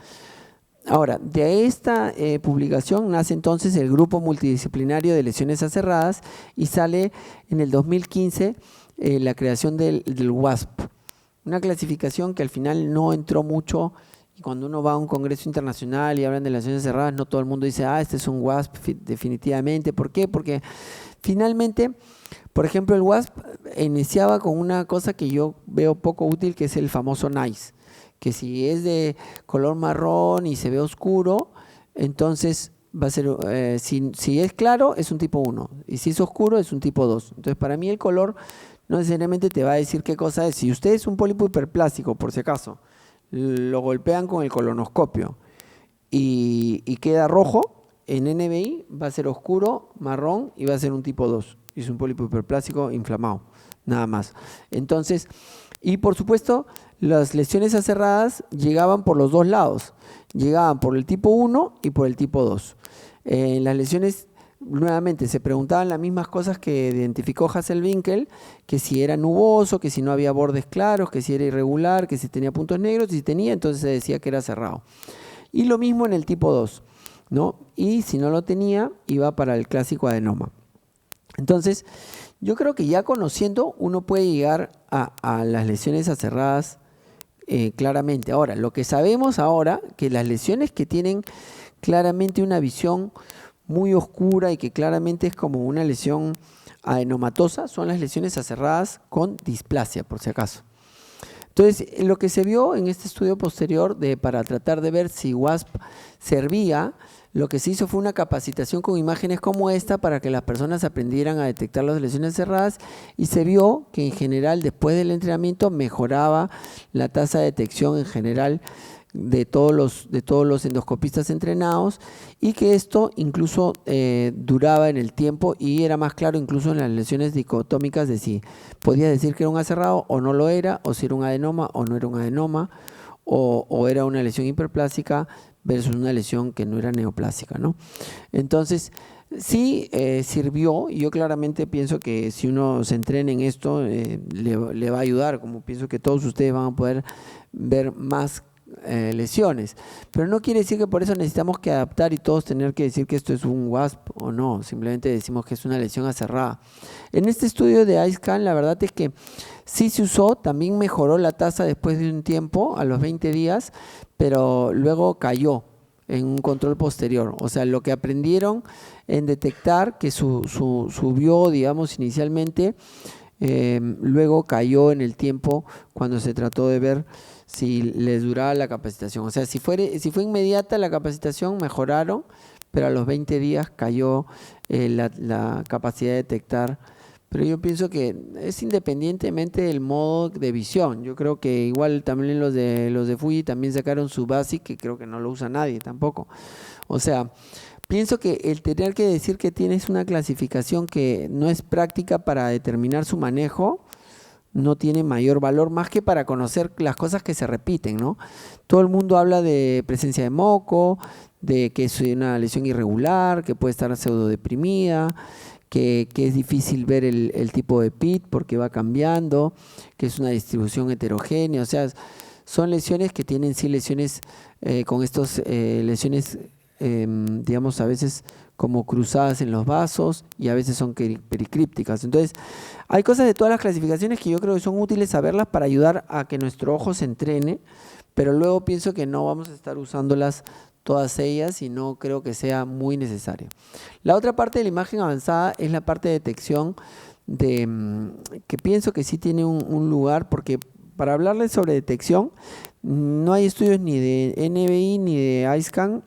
Ahora, de esta publicación nace entonces el Grupo Multidisciplinario de Lesiones Aserradas y sale en el 2015 la creación del WASP, una clasificación que al final no entró mucho. Y cuando uno va a un congreso internacional y hablan de lesiones aserradas, no todo el mundo dice, este es un WASP definitivamente. ¿Por qué? Porque finalmente, por ejemplo, el WASP iniciaba con una cosa que yo veo poco útil, que es el famoso NICE, que si es de color marrón y se ve oscuro, entonces va a ser, si es claro, es un tipo 1, y si es oscuro, es un tipo 2. Entonces, para mí el color no necesariamente te va a decir qué cosa es. Si usted es un pólipo hiperplástico, por si acaso, lo golpean con el colonoscopio y queda rojo, en NBI va a ser oscuro, marrón y va a ser un tipo 2. Y es un pólipo hiperplástico inflamado, nada más. Entonces, y por supuesto, las lesiones aserradas llegaban por los dos lados. Llegaban por el tipo 1 y por el tipo 2. En las lesiones, nuevamente, se preguntaban las mismas cosas que identificó Hasselwinkel, que si era nuboso, que si no había bordes claros, que si era irregular, que si tenía puntos negros, y si tenía, entonces se decía que era cerrado. Y lo mismo en el tipo 2, ¿no? Y si no lo tenía, iba para el clásico adenoma. Entonces, yo creo que ya conociendo, uno puede llegar a las lesiones aserradas claramente. Ahora, lo que sabemos ahora, que las lesiones que tienen claramente una visión muy oscura y que claramente es como una lesión adenomatosa, son las lesiones aserradas con displasia, por si acaso. Entonces, lo que se vio en este estudio posterior para tratar de ver si WASP servía, lo que se hizo fue una capacitación con imágenes como esta para que las personas aprendieran a detectar las lesiones cerradas, y se vio que en general después del entrenamiento mejoraba la tasa de detección en general de todos los endoscopistas entrenados, y que esto incluso duraba en el tiempo y era más claro incluso en las lesiones dicotómicas de si podía decir que era un aserrado o no lo era, o si era un adenoma o no era un adenoma, o era una lesión hiperplástica versus una lesión que no era neoplásica, ¿no? Entonces, sí sirvió, y yo claramente pienso que si uno se entrena en esto, le va a ayudar, como pienso que todos ustedes van a poder ver más lesiones. Pero no quiere decir que por eso necesitamos que adaptar y todos tener que decir que esto es un WASP o no, simplemente decimos que es una lesión aserrada. En este estudio de iScan, la verdad es que sí se usó, también mejoró la tasa después de un tiempo, a los 20 días, pero luego cayó en un control posterior. O sea, lo que aprendieron en detectar que subió, digamos, inicialmente, luego cayó en el tiempo cuando se trató de ver si les duraba la capacitación. O sea, si fue inmediata la capacitación, mejoraron, pero a los 20 días cayó la capacidad de detectar. Pero yo pienso que es independientemente del modo de visión. Yo creo que igual también los de Fuji también sacaron su BASIC, que creo que no lo usa nadie tampoco. O sea, pienso que el tener que decir que tienes una clasificación que no es práctica para determinar su manejo, no tiene mayor valor más que para conocer las cosas que se repiten, ¿no? Todo el mundo habla de presencia de moco, de que es una lesión irregular, que puede estar pseudodeprimida, que es difícil ver el tipo de PIT porque va cambiando, que es una distribución heterogénea. O sea, son lesiones que tienen sí lesiones con estas lesiones, digamos, a veces como cruzadas en los vasos, y a veces son pericrípticas. Entonces, hay cosas de todas las clasificaciones que yo creo que son útiles saberlas para ayudar a que nuestro ojo se entrene, pero luego pienso que no vamos a estar usándolas todas ellas y no creo que sea muy necesario. La otra parte de la imagen avanzada es la parte de detección que pienso que sí tiene un lugar, porque para hablarles sobre detección no hay estudios ni de NBI ni de iScan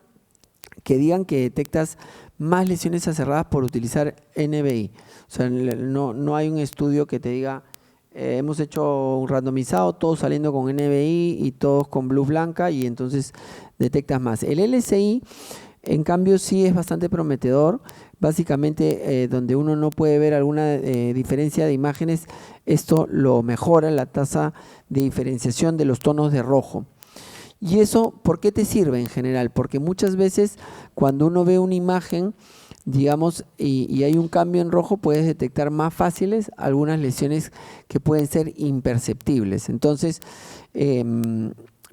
que digan que detectas más lesiones aserradas por utilizar NBI. O sea, no hay un estudio que te diga hemos hecho un randomizado, todos saliendo con NBI y todos con luz blanca, y entonces detectas más. El LSI, en cambio, sí es bastante prometedor. Básicamente, donde uno no puede ver alguna diferencia de imágenes, esto lo mejora la tasa de diferenciación de los tonos de rojo. ¿Y eso por qué te sirve en general? Porque muchas veces cuando uno ve una imagen, digamos, y hay un cambio en rojo, puedes detectar más fáciles algunas lesiones que pueden ser imperceptibles. Entonces,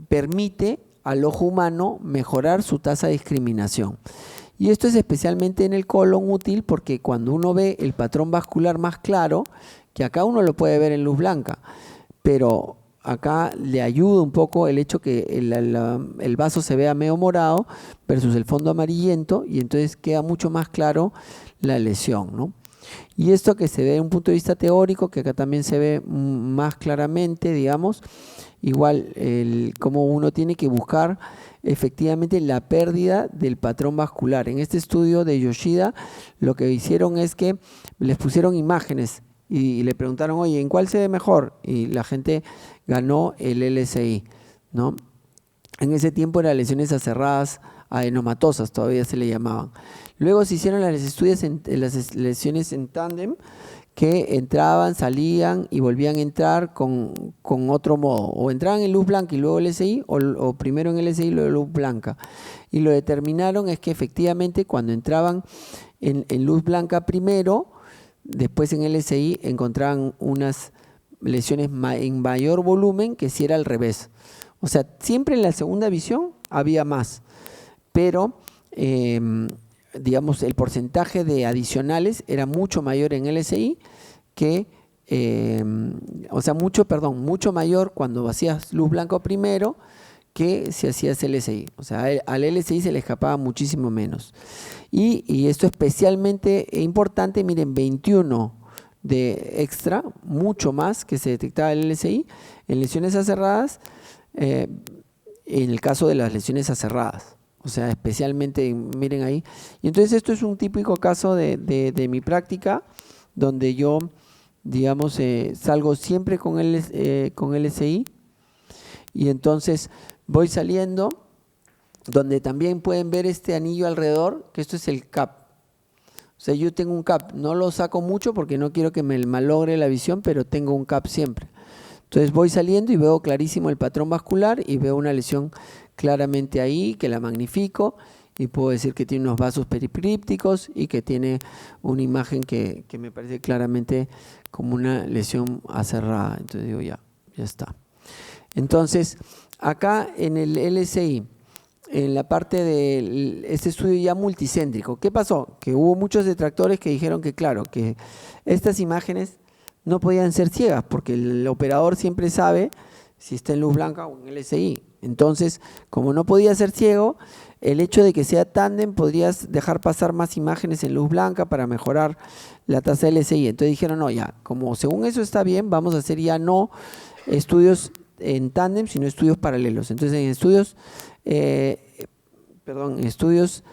permite al ojo humano mejorar su tasa de discriminación. Y esto es especialmente en el colon útil porque cuando uno ve el patrón vascular más claro, que acá uno lo puede ver en luz blanca, pero acá le ayuda un poco el hecho que el vaso se vea medio morado versus el fondo amarillento, y entonces queda mucho más claro la lesión, ¿no? Y esto que se ve desde un punto de vista teórico, que acá también se ve más claramente, digamos, igual cómo uno tiene que buscar efectivamente la pérdida del patrón vascular. En este estudio de Yoshida lo que hicieron es que les pusieron imágenes y le preguntaron, oye, ¿en cuál se ve mejor? Y la gente ganó el LSI, ¿no? En ese tiempo eran lesiones aserradas adenomatosas, todavía se le llamaban. Luego se hicieron las las lesiones en tándem, que entraban, salían y volvían a entrar con otro modo. O entraban en luz blanca y luego LSI, o primero en LSI y luego luz blanca. Y lo determinaron es que efectivamente cuando entraban en luz blanca primero, después en LSI encontraban unas lesiones en mayor volumen que si era al revés. O sea, siempre en la segunda visión había más, pero digamos el porcentaje de adicionales era mucho mayor en LSI que, mucho mayor cuando hacías luz blanca primero que si hacías LSI. O sea, al LSI se le escapaba muchísimo menos. Y esto especialmente importante, miren, 21 de extra, mucho más que se detectaba el LSI en lesiones aserradas, en el caso de las lesiones aserradas. O sea, especialmente, miren ahí. Y entonces esto es un típico caso de mi práctica, donde yo, digamos, salgo siempre con LSI, y entonces voy saliendo, donde también pueden ver este anillo alrededor, que esto es el CAP. O sea, yo tengo un CAP, no lo saco mucho porque no quiero que me malogre la visión, pero tengo un CAP siempre. Entonces voy saliendo y veo clarísimo el patrón vascular y veo una lesión claramente ahí, que la magnifico y puedo decir que tiene unos vasos pericrípticos y que tiene una imagen que me parece claramente como una lesión aserrada. Entonces digo, ya está. Entonces, acá en el LSI, en la parte de este estudio ya multicéntrico, ¿qué pasó? Que hubo muchos detractores que dijeron que claro, que estas imágenes no podían ser ciegas porque el operador siempre sabe si está en luz blanca o en LSI. Entonces, como no podía ser ciego, el hecho de que sea tándem podrías dejar pasar más imágenes en luz blanca para mejorar la tasa de LSI. Entonces dijeron, no, ya, como según eso está bien, vamos a hacer ya no estudios en tándem, sino estudios paralelos. Entonces, en estudios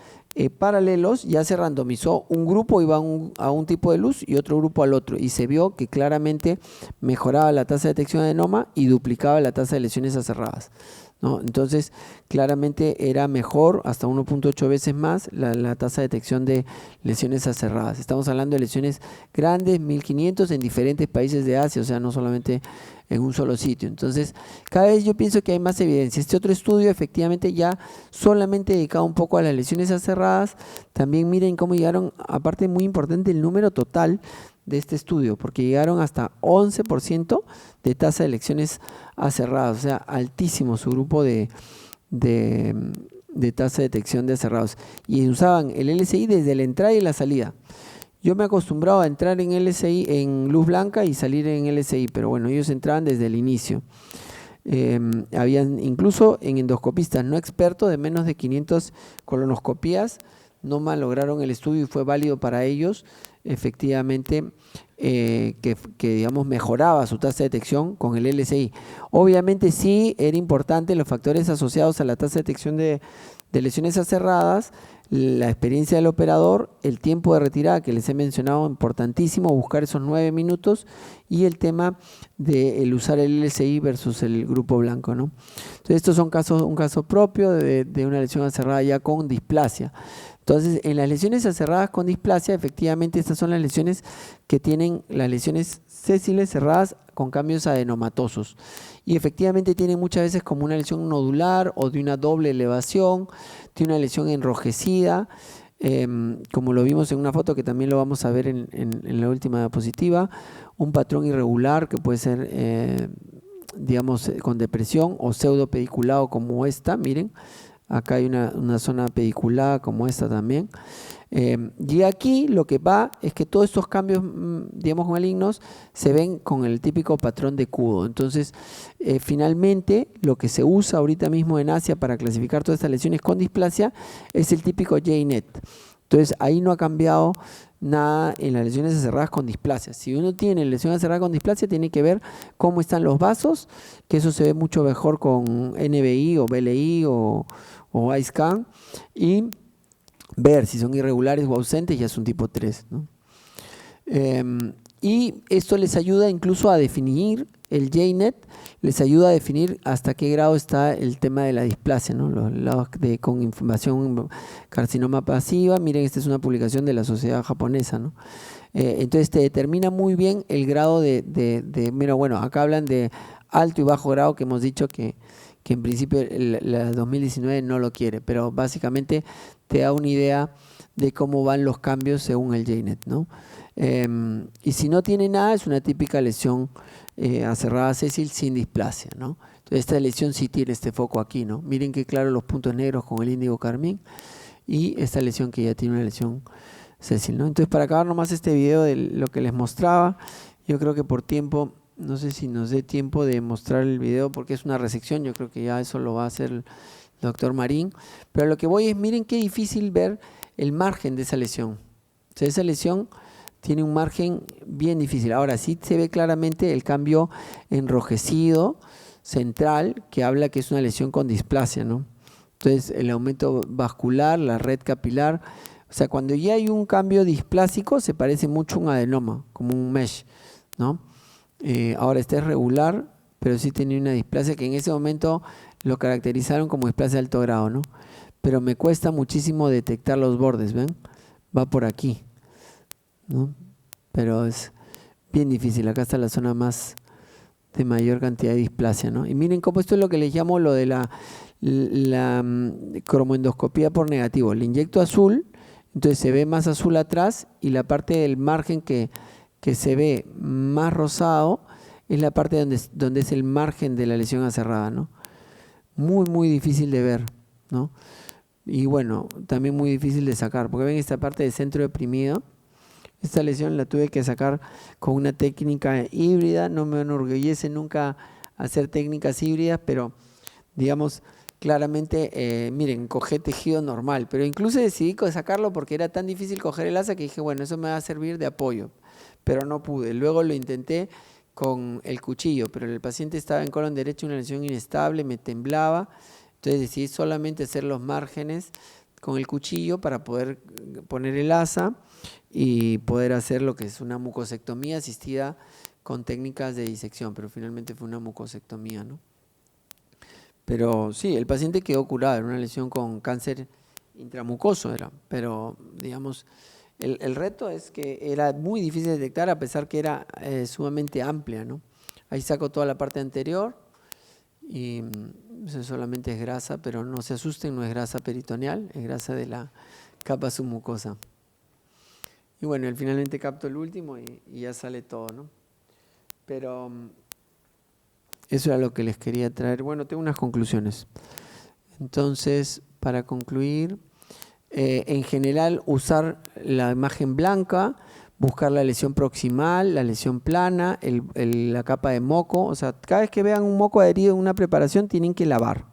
paralelos ya se randomizó, un grupo iba a un tipo de luz y otro grupo al otro, y se vio que claramente mejoraba la tasa de detección de adenoma y duplicaba la tasa de lesiones aserradas, ¿no? Entonces, claramente era mejor, hasta 1.8 veces más, la tasa de detección de lesiones aserradas. Estamos hablando de lesiones grandes, 1500 en diferentes países de Asia, o sea, no solamente en un solo sitio. Entonces, cada vez yo pienso que hay más evidencia. Este otro estudio, efectivamente, ya solamente dedicado un poco a las lesiones aserradas. También miren cómo llegaron, aparte muy importante, el número total de este estudio, porque llegaron hasta 11% de tasa de lesiones aserradas, o sea, altísimo su grupo de tasa de detección de aserrados. Y usaban el LSI desde la entrada y la salida. Yo me he acostumbrado a entrar en LSI, en luz blanca y salir en LSI, pero bueno, ellos entraban desde el inicio. Habían incluso en endoscopistas no expertos de menos de 500 colonoscopías, no malograron el estudio y fue válido para ellos, efectivamente, que digamos mejoraba su tasa de detección con el LSI. Obviamente sí era importante los factores asociados a la tasa de detección de lesiones aserradas, la experiencia del operador, el tiempo de retirada que les he mencionado, importantísimo, buscar esos 9 minutos, y el tema de el usar el LSI versus el grupo blanco, ¿no? Entonces estos son un caso propio de una lesión aserrada ya con displasia. Entonces, en las lesiones aserradas con displasia, efectivamente estas son las lesiones que tienen las lesiones sésiles cerradas con cambios adenomatosos. Y efectivamente tienen muchas veces como una lesión nodular o de una doble elevación, tiene una lesión enrojecida, como lo vimos en una foto que también lo vamos a ver en la última diapositiva, un patrón irregular que puede ser digamos, con depresión o pseudopediculado como esta, miren, acá hay una zona pediculada como esta también. Y aquí lo que va es que todos estos cambios, digamos, malignos se ven con el típico patrón de Kudo. Entonces, finalmente, lo que se usa ahorita mismo en Asia para clasificar todas estas lesiones con displasia es el típico JNET. Entonces, ahí no ha cambiado nada en las lesiones aserradas con displasia. Si uno tiene lesión aserrada con displasia, tiene que ver cómo están los vasos, que eso se ve mucho mejor con NBI o BLI o iScan, y ver si son irregulares o ausentes, ya es un tipo 3, ¿no? Y esto les ayuda incluso a definir, el JNET les ayuda a definir hasta qué grado está el tema de la displasia, ¿no? Los lados con inflamación, carcinoma pasiva. Miren, esta es una publicación de la sociedad japonesa, ¿no? Entonces te determina muy bien el grado mira, bueno, acá hablan de alto y bajo grado, que hemos dicho que en principio la 2019 no lo quiere, pero básicamente te da una idea de cómo van los cambios según el JNET, ¿no? Y si no tiene nada, es una típica lesión aserrada sésil sin displasia, ¿no? Entonces esta lesión sí tiene este foco aquí, ¿no? Miren qué claro los puntos negros con el índigo carmín, y esta lesión que ya tiene una lesión sésil, ¿no? Entonces, para acabar nomás este video de lo que les mostraba, yo creo que por tiempo, no sé si nos dé tiempo de mostrar el video porque es una resección, yo creo que ya eso lo va a hacer el doctor Marín, pero lo que voy es, miren qué difícil ver el margen de esa lesión. O sea, esa lesión tiene un margen bien difícil. Ahora sí se ve claramente el cambio enrojecido central, que habla que es una lesión con displasia, ¿no? Entonces el aumento vascular, la red capilar, o sea, cuando ya hay un cambio displásico se parece mucho a un adenoma, como un mesh, ¿no? Ahora este es regular, pero sí tenía una displasia que en ese momento lo caracterizaron como displasia de alto grado, ¿no? Pero me cuesta muchísimo detectar los bordes, ¿ven? Va por aquí, ¿no? Pero es bien difícil. Acá está la zona más de mayor cantidad de displasia, ¿no? Y miren cómo esto es lo que les llamo lo de la cromoendoscopía por negativo. Le inyecto azul, entonces se ve más azul atrás, y la parte del margen que se ve más rosado es la parte donde es el margen de la lesión aserrada, ¿no? Muy difícil de ver, ¿no? Y bueno, también muy difícil de sacar, porque ven esta parte de centro deprimido. Esta lesión la tuve que sacar con una técnica híbrida. No me enorgullece nunca hacer técnicas híbridas, pero digamos claramente, miren, cogé tejido normal, pero incluso decidí sacarlo porque era tan difícil coger el asa que dije, bueno, eso me va a servir de apoyo, pero no pude. Luego lo intenté con el cuchillo, pero el paciente estaba en colon derecho, una lesión inestable, me temblaba, entonces decidí solamente hacer los márgenes con el cuchillo para poder poner el asa y poder hacer lo que es una mucosectomía asistida con técnicas de disección, pero finalmente fue una mucosectomía, ¿no? Pero sí, el paciente quedó curado, era una lesión con cáncer intramucoso, pero digamos, el reto es que era muy difícil de detectar a pesar que era sumamente amplia, ¿no? Ahí saco toda la parte anterior y eso solamente es grasa, pero no se asusten, no es grasa peritoneal, es grasa de la capa submucosa. Y bueno, finalmente capto el último y ya sale todo, ¿no? Pero eso era lo que les quería traer. Bueno, tengo unas conclusiones. Entonces, para concluir, en general usar la imagen blanca, buscar la lesión proximal, la lesión plana, la capa de moco. O sea, cada vez que vean un moco adherido en una preparación tienen que lavar,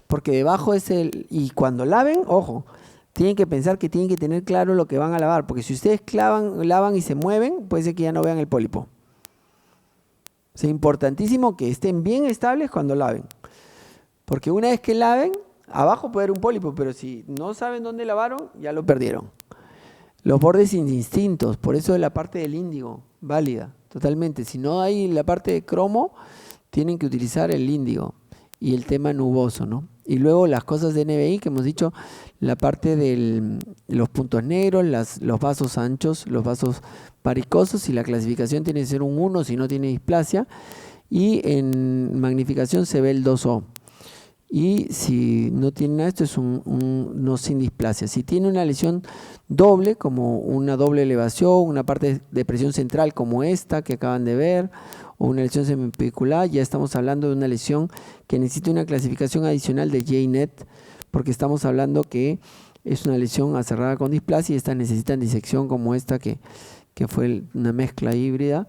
porque debajo es y cuando laven, ojo, tienen que pensar que tienen que tener claro lo que van a lavar, porque si ustedes lavan y se mueven, puede ser que ya no vean el pólipo. Es importantísimo que estén bien estables cuando laven, porque una vez que laven, abajo puede haber un pólipo, pero si no saben dónde lavaron, ya lo perdieron. Los bordes indistintos, por eso es la parte del índigo, válida, totalmente. Si no hay la parte de cromo, tienen que utilizar el índigo y el tema nuboso, ¿no? Y luego las cosas de NBI que hemos dicho, la parte de los puntos negros, los vasos anchos, los vasos varicosos, y la clasificación tiene que ser un 1 si no tiene displasia, y en magnificación se ve el 2O. y si no tiene nada, esto es un no sin displasia. Si tiene una lesión doble, como una doble elevación, una parte de presión central como esta que acaban de ver, o una lesión semiapicular, ya estamos hablando de una lesión que necesita una clasificación adicional de JNET, porque estamos hablando que es una lesión aserrada con displasia y estas necesitan disección como esta que fue una mezcla híbrida.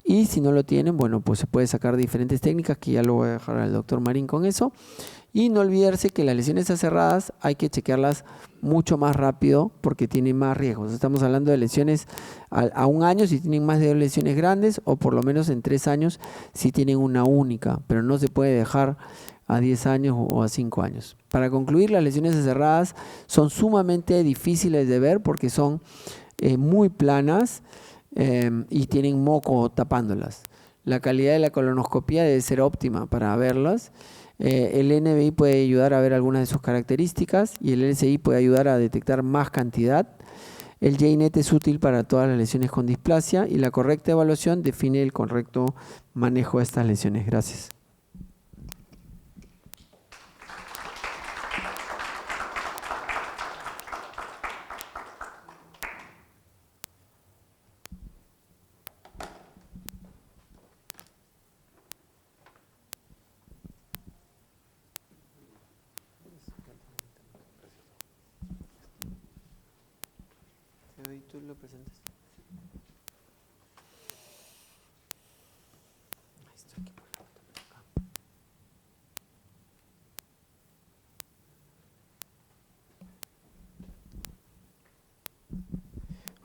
Y si no lo tienen, bueno, pues se puede sacar diferentes técnicas, que ya lo voy a dejar al doctor Marín con eso. Y no olvidarse que las lesiones aserradas hay que chequearlas mucho más rápido porque tienen más riesgos. Estamos hablando de lesiones a 1 año si tienen más de 2 lesiones grandes, o por lo menos en 3 años si tienen una única, pero no se puede dejar a 10 años o a 5 años. Para concluir, las lesiones aserradas son sumamente difíciles de ver porque son muy planas y tienen moco tapándolas. La calidad de la colonoscopía debe ser óptima para verlas. El NBI puede ayudar a ver algunas de sus características y el LSI puede ayudar a detectar más cantidad. El JNET es útil para todas las lesiones con displasia y la correcta evaluación define el correcto manejo de estas lesiones. Gracias. ¿Tú lo presentas?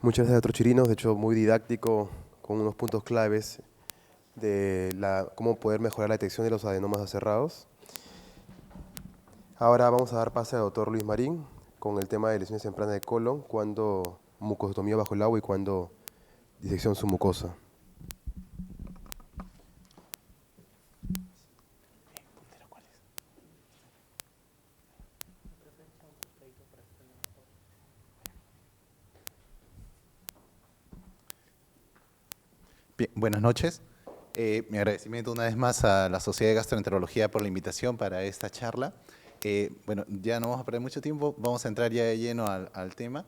Muchas gracias, doctor Chirinos, de hecho muy didáctico, con unos puntos claves de cómo poder mejorar la detección de los adenomas aserrados. Ahora vamos a dar pase al doctor Luis Marín con el tema de lesiones tempranas de colon, cuando mucosotomía bajo el agua y cuando disección submucosa. Bien, buenas noches. Mi agradecimiento una vez más a la Sociedad de Gastroenterología por la invitación para esta charla. Bueno, ya no vamos a perder mucho tiempo, vamos a entrar ya de lleno al tema.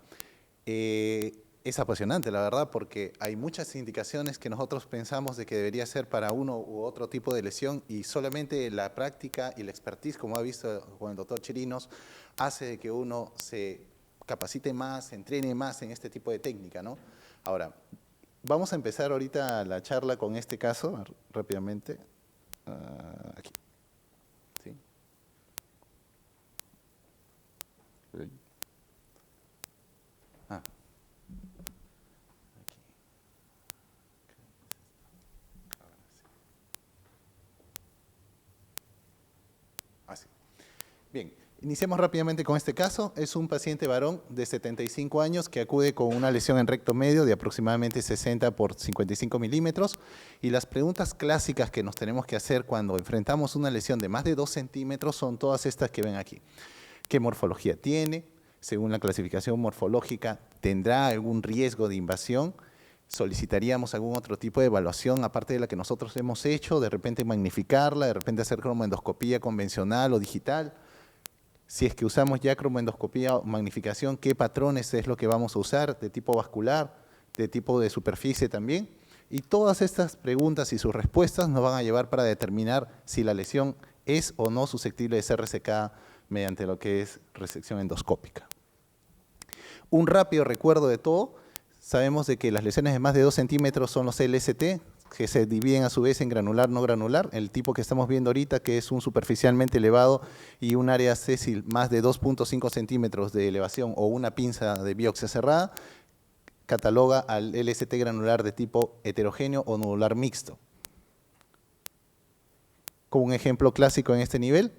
Es apasionante, la verdad, porque hay muchas indicaciones que nosotros pensamos de que debería ser para uno u otro tipo de lesión y solamente la práctica y la expertise, como ha visto con el doctor Chirinos, hace de que uno se capacite más, se entrene más en este tipo de técnica, ¿no? Ahora, vamos a empezar ahorita la charla con este caso, rápidamente. Aquí. ¿Sí? Ah. Aquí. Así. Bien. Iniciemos rápidamente con este caso. Es un paciente varón de 75 años que acude con una lesión en recto medio de aproximadamente 60 por 55 milímetros. Y las preguntas clásicas que nos tenemos que hacer cuando enfrentamos una lesión de más de 2 centímetros son todas estas que ven aquí. ¿Qué morfología tiene? Según la clasificación morfológica, ¿tendrá algún riesgo de invasión? ¿Solicitaríamos algún otro tipo de evaluación aparte de la que nosotros hemos hecho? De repente magnificarla, de repente hacer cromoendoscopía convencional o digital. Si es que usamos ya cromoendoscopía o magnificación, ¿qué patrones es lo que vamos a usar? ¿De tipo vascular? ¿De tipo de superficie también? Y todas estas preguntas y sus respuestas nos van a llevar para determinar si la lesión es o no susceptible de ser resecada mediante lo que es resección endoscópica. Un rápido recuerdo de todo. Sabemos de que las lesiones de más de 2 centímetros son los LST, que se dividen a su vez en granular, no granular. El tipo que estamos viendo ahorita, que es un superficialmente elevado y un área sésil más de 2.5 centímetros de elevación o una pinza de biopsia cerrada, cataloga al LST granular de tipo heterogéneo o nodular mixto. Como un ejemplo clásico en este nivel.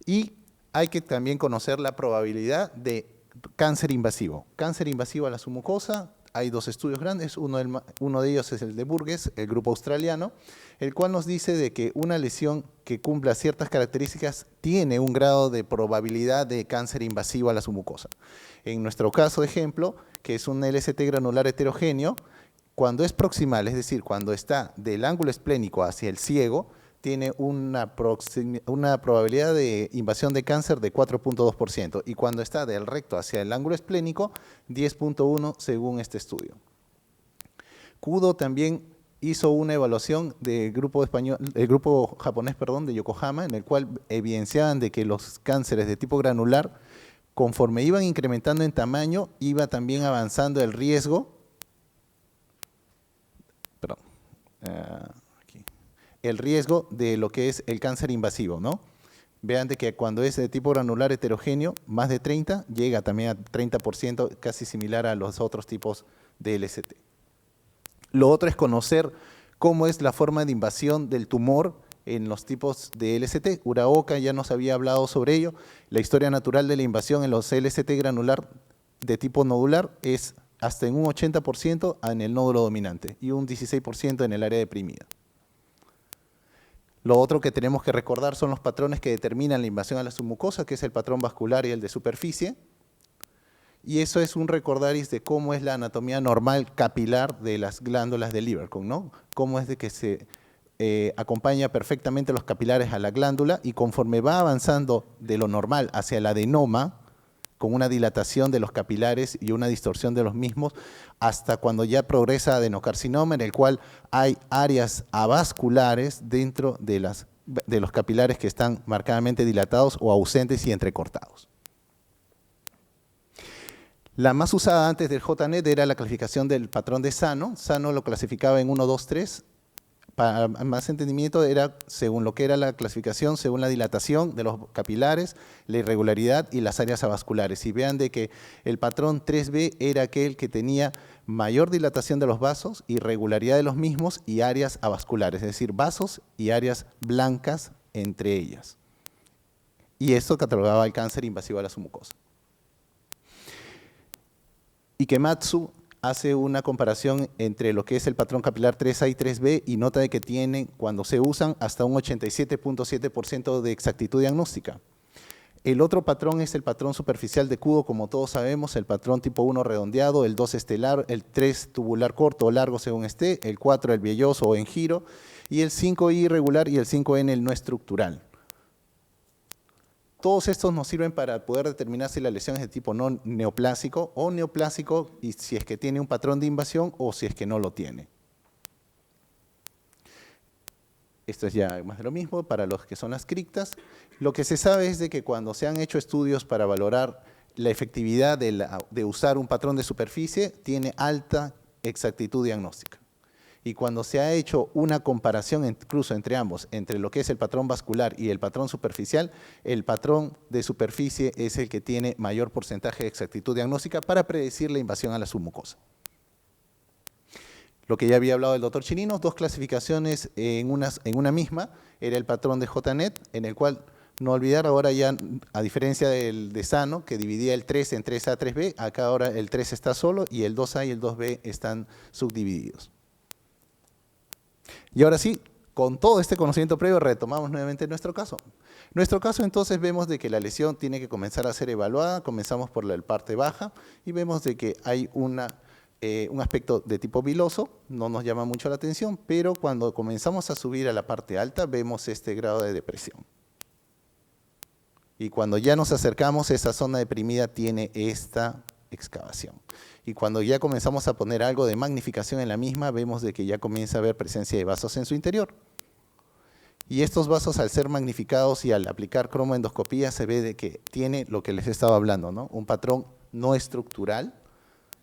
Y hay que también conocer la probabilidad de cáncer invasivo. Cáncer invasivo a la submucosa. Hay 2 estudios grandes, uno de ellos es el de Burgess, el grupo australiano, el cual nos dice de que una lesión que cumpla ciertas características tiene un grado de probabilidad de cáncer invasivo a la submucosa. En nuestro caso de ejemplo, que es un LST granular heterogéneo, cuando es proximal, es decir, cuando está del ángulo esplénico hacia el ciego, tiene una probabilidad de invasión de cáncer de 4.2% y cuando está del recto hacia el ángulo esplénico, 10.1 según este estudio. Kudo también hizo una evaluación del grupo japonés de Yokohama, en el cual evidenciaban de que los cánceres de tipo granular, conforme iban incrementando en tamaño, iba también avanzando el riesgo, el riesgo de lo que es el cáncer invasivo, ¿no? Vean de que cuando es de tipo granular heterogéneo, más de 30, llega también a 30%, casi similar a los otros tipos de LST. Lo otro es conocer cómo es la forma de invasión del tumor en los tipos de LST. Uraoka ya nos había hablado sobre ello. La historia natural de la invasión en los LST granular de tipo nodular es hasta en un 80% en el nódulo dominante y un 16% en el área deprimida. Lo otro que tenemos que recordar son los patrones que determinan la invasión a la submucosa, que es el patrón vascular y el de superficie. Y eso es un recordaris de cómo es la anatomía normal capilar de las glándulas del Lieberkühn, ¿no? Cómo es de que se acompaña perfectamente los capilares a la glándula y conforme va avanzando de lo normal hacia el adenoma, con una dilatación de los capilares y una distorsión de los mismos, hasta cuando ya progresa a adenocarcinoma, en el cual hay áreas avasculares dentro de los capilares que están marcadamente dilatados o ausentes y entrecortados. La más usada antes del JNET era la clasificación del patrón de Sano. Sano lo clasificaba en 1, 2, 3. Para más entendimiento era según lo que era la clasificación, según la dilatación de los capilares, la irregularidad y las áreas avasculares. Y vean de que el patrón 3B era aquel que tenía mayor dilatación de los vasos, irregularidad de los mismos y áreas avasculares, es decir, vasos y áreas blancas entre ellas. Y esto catalogaba el cáncer invasivo a la submucosa. Ikematsu hace una comparación entre lo que es el patrón capilar 3A y 3B y nota de que tienen, cuando se usan, hasta un 87.7% de exactitud diagnóstica. El otro patrón es el patrón superficial de Kudo, como todos sabemos, el patrón tipo 1 redondeado, el 2 estelar, el 3 tubular corto o largo según esté, el 4 el velloso o en giro, y el 5I irregular y el 5N el no estructural. Todos estos nos sirven para poder determinar si la lesión es de tipo no neoplásico o neoplásico y si es que tiene un patrón de invasión o si es que no lo tiene. Esto es ya más de lo mismo para los que son las criptas. Lo que se sabe es de que cuando se han hecho estudios para valorar la efectividad de usar un patrón de superficie, tiene alta exactitud diagnóstica. Y cuando se ha hecho una comparación incluso entre ambos, entre lo que es el patrón vascular y el patrón superficial, el patrón de superficie es el que tiene mayor porcentaje de exactitud diagnóstica para predecir la invasión a la submucosa. Lo que ya había hablado el doctor Chirinos, dos clasificaciones en una misma, era el patrón de JNET, en el cual, no olvidar, ahora ya, a diferencia del de Sano, que dividía el 3 en 3A, 3B, acá ahora el 3 está solo y el 2A y el 2B están subdivididos. Y ahora sí, con todo este conocimiento previo, retomamos nuevamente nuestro caso. Nuestro caso, entonces, vemos de que la lesión tiene que comenzar a ser evaluada. Comenzamos por la parte baja y vemos de que hay un aspecto de tipo viloso, no nos llama mucho la atención, pero cuando comenzamos a subir a la parte alta, vemos este grado de depresión. Y cuando ya nos acercamos, esa zona deprimida tiene esta excavación. Y cuando ya comenzamos a poner algo de magnificación en la misma, vemos de que ya comienza a haber presencia de vasos en su interior. Y estos vasos, al ser magnificados y al aplicar cromoendoscopía, se ve de que tiene lo que les estaba hablando, ¿no? Un patrón no estructural.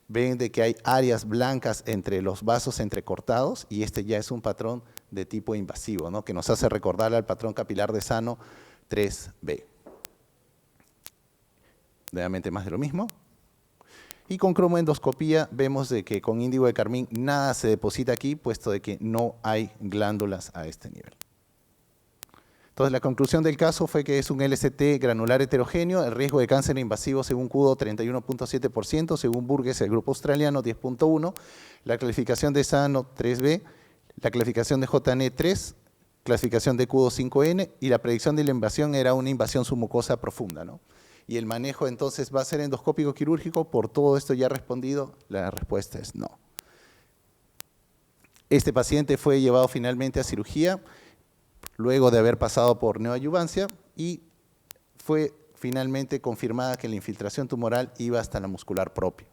Ven de que hay áreas blancas entre los vasos entrecortados y este ya es un patrón de tipo invasivo, ¿no? Que nos hace recordar al patrón capilar de Sano 3B. Nuevamente más de lo mismo. Y con cromoendoscopía vemos de que con índigo de carmín nada se deposita aquí, puesto de que no hay glándulas a este nivel. Entonces la conclusión del caso fue que es un LST granular heterogéneo, el riesgo de cáncer invasivo según Kudo 31.7%, según Burgess, el grupo australiano 10.1%, la clasificación de Sano 3B, la clasificación de JN 3, clasificación de Kudo 5N y la predicción de la invasión era una invasión submucosa profunda, ¿no? Y el manejo entonces va a ser endoscópico quirúrgico. Por todo esto ya respondido, la respuesta es no. Este paciente fue llevado finalmente a cirugía. luego de haber pasado por neoadyuvancia, y fue finalmente confirmada que la infiltración tumoral iba hasta la muscular propia.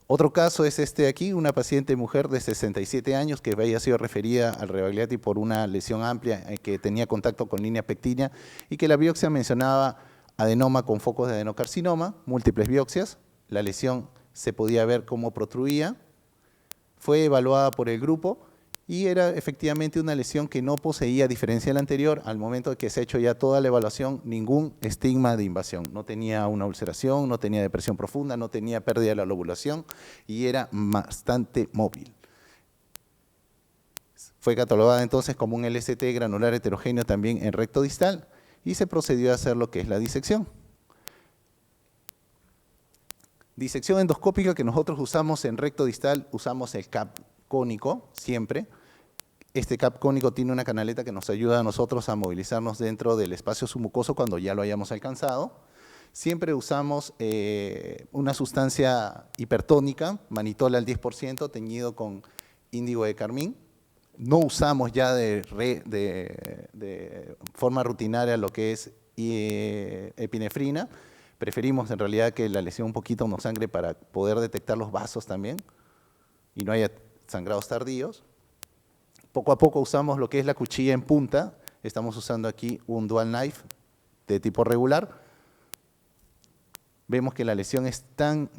Otro caso es este de aquí, una paciente mujer de 67 años que había sido referida al Rebagliati por una lesión amplia que tenía contacto con línea pectina y que la biopsia mencionaba adenoma con focos de adenocarcinoma, múltiples biopsias, la lesión se podía ver cómo protruía, fue evaluada por el grupo y era efectivamente una lesión que no poseía, a diferencia de la anterior, al momento de que se ha hecho ya toda la evaluación, ningún estigma de invasión. No tenía una ulceración, no tenía depresión profunda, no tenía pérdida de la lobulación y era bastante móvil. Fue catalogada entonces como un LST granular heterogéneo también en recto distal y se procedió a hacer lo que es la disección. Disección endoscópica que nosotros usamos en recto distal, usamos el CAP cónico siempre. Este CAP cónico tiene una canaleta que nos ayuda a nosotros a movilizarnos dentro del espacio submucoso cuando ya lo hayamos alcanzado. Siempre usamos una sustancia hipertónica, manitol al 10%, teñido con índigo de carmín. No usamos ya de forma rutinaria lo que es epinefrina. Preferimos en realidad que la lesión un poquito nos sangre para poder detectar los vasos también y no haya sangrados tardíos. Poco a poco usamos lo que es la cuchilla en punta. Estamos usando aquí un dual knife de tipo regular. Vemos que la lesión es tan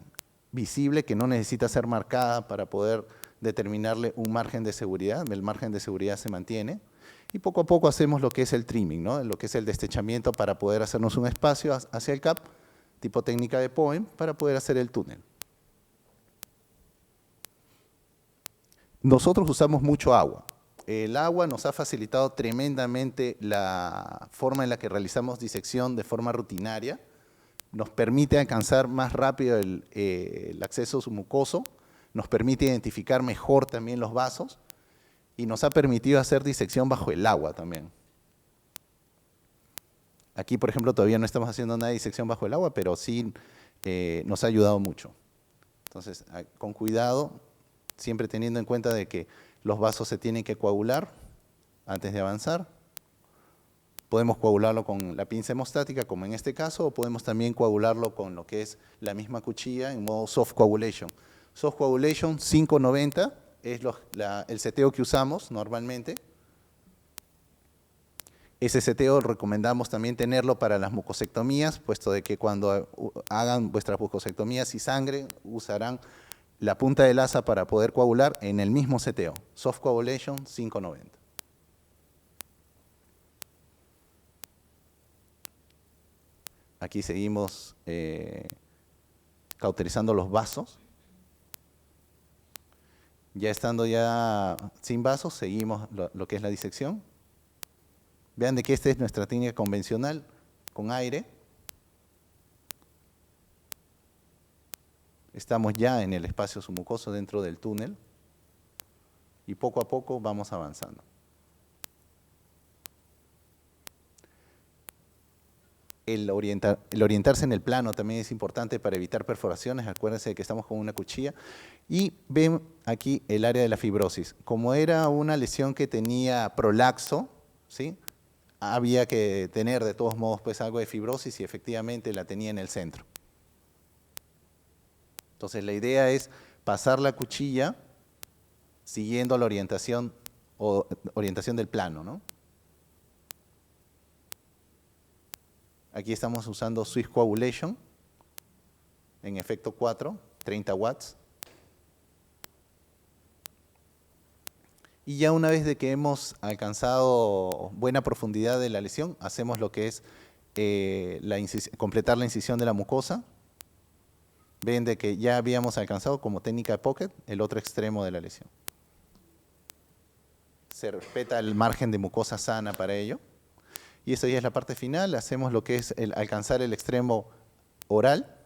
visible que no necesita ser marcada para poder determinarle un margen de seguridad. El margen de seguridad se mantiene. Y poco a poco hacemos lo que es el trimming, ¿no? Lo que es el destechamiento para poder hacernos un espacio hacia el CAP, tipo técnica de Poem, para poder hacer el túnel. Nosotros usamos mucho agua. El agua nos ha facilitado tremendamente la forma en la que realizamos disección de forma rutinaria. Nos permite alcanzar más rápido el acceso submucoso, nos permite identificar mejor también los vasos y nos ha permitido hacer disección bajo el agua también. Aquí, por ejemplo, todavía no estamos haciendo nada de disección bajo el agua, pero sí nos ha ayudado mucho. Entonces, con cuidado, siempre teniendo en cuenta de que los vasos se tienen que coagular antes de avanzar. Podemos coagularlo con la pinza hemostática, como en este caso, o podemos también coagularlo con lo que es la misma cuchilla en modo soft coagulation. Soft coagulation 590 es el seteo que usamos normalmente. Ese seteo recomendamos también tenerlo para las mucosectomías, puesto de que cuando hagan vuestras mucosectomías y sangre, usarán la punta del asa para poder coagular en el mismo seteo. Soft coagulation 590. Aquí seguimos cauterizando los vasos. Ya estando ya sin vasos, seguimos lo que es la disección. Vean de que esta es nuestra técnica convencional con aire. Estamos ya en el espacio submucoso dentro del túnel y poco a poco vamos avanzando. El orientarse en el plano también es importante para evitar perforaciones. Acuérdense de que estamos con una cuchilla. Y ven aquí el área de la fibrosis. Como era una lesión que tenía prolaxo, ¿sí?, había que tener de todos modos pues algo de fibrosis y efectivamente la tenía en el centro. Entonces la idea es pasar la cuchilla siguiendo la orientación del plano, ¿no? Aquí estamos usando Swiss Coagulation en efecto 4, 30 watts. Y ya una vez de que hemos alcanzado buena profundidad de la lesión, hacemos lo que es completar la incisión de la mucosa. Ven de que ya habíamos alcanzado como técnica de pocket el otro extremo de la lesión. Se respeta el margen de mucosa sana para ello. Y eso ya es la parte final. Hacemos lo que es alcanzar el extremo oral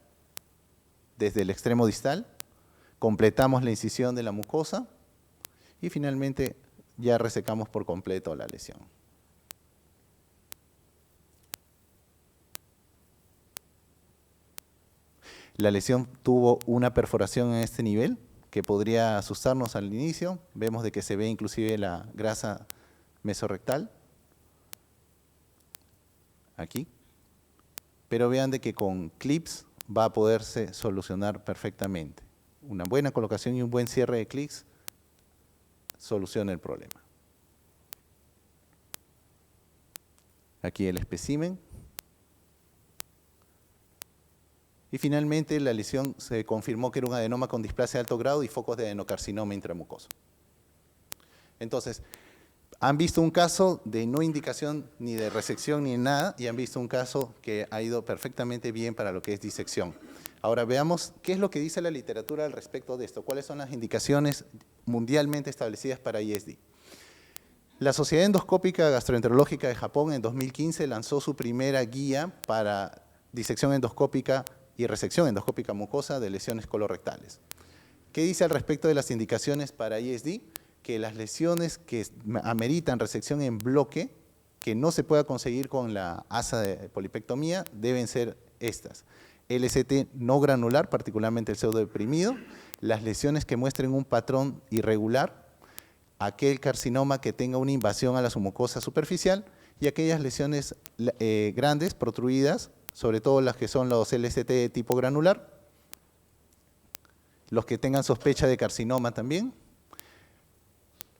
desde el extremo distal. Completamos la incisión de la mucosa. Y finalmente ya resecamos por completo la lesión. La lesión tuvo una perforación en este nivel que podría asustarnos al inicio. Vemos de que se ve inclusive la grasa mesorrectal, aquí, pero vean de que con clips va a poderse solucionar perfectamente. Una buena colocación y un buen cierre de clips soluciona el problema. Aquí el espécimen. Y finalmente la lesión se confirmó que era un adenoma con displasia de alto grado y focos de adenocarcinoma intramucoso. Entonces, han visto un caso de no indicación ni de resección ni nada, y han visto un caso que ha ido perfectamente bien para lo que es disección. Ahora veamos qué es lo que dice la literatura al respecto de esto, cuáles son las indicaciones mundialmente establecidas para ISD. La Sociedad Endoscópica Gastroenterológica de Japón en 2015 lanzó su primera guía para disección endoscópica y resección endoscópica mucosa de lesiones colorectales. ¿Qué dice al respecto de las indicaciones para ISD? Que las lesiones que ameritan resección en bloque, que no se pueda conseguir con la asa de polipectomía, deben ser estas: LST no granular, particularmente el pseudodeprimido, las lesiones que muestren un patrón irregular, aquel carcinoma que tenga una invasión a la submucosa superficial y aquellas lesiones grandes, protruidas, sobre todo las que son los LST de tipo granular, los que tengan sospecha de carcinoma también,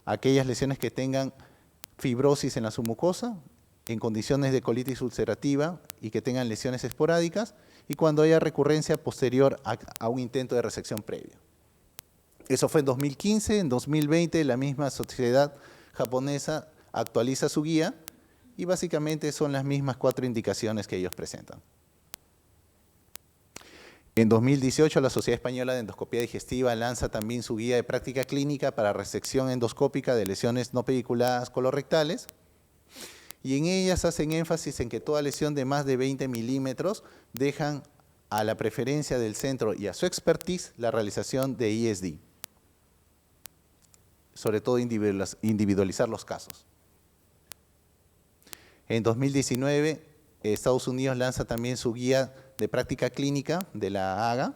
aquellas lesiones que tengan fibrosis en la submucosa, en condiciones de colitis ulcerativa y que tengan lesiones esporádicas, y cuando haya recurrencia posterior a un intento de resección previa. Eso fue en 2015, en 2020 la misma sociedad japonesa actualiza su guía y básicamente son las mismas 4 indicaciones que ellos presentan. En 2018 la Sociedad Española de Endoscopía Digestiva lanza también su guía de práctica clínica para resección endoscópica de lesiones no pediculadas colorectales, y en ellas hacen énfasis en que toda lesión de más de 20 milímetros dejan a la preferencia del centro y a su expertise la realización de ISD. Sobre todo individualizar los casos. En 2019, Estados Unidos lanza también su guía de práctica clínica de la AGA,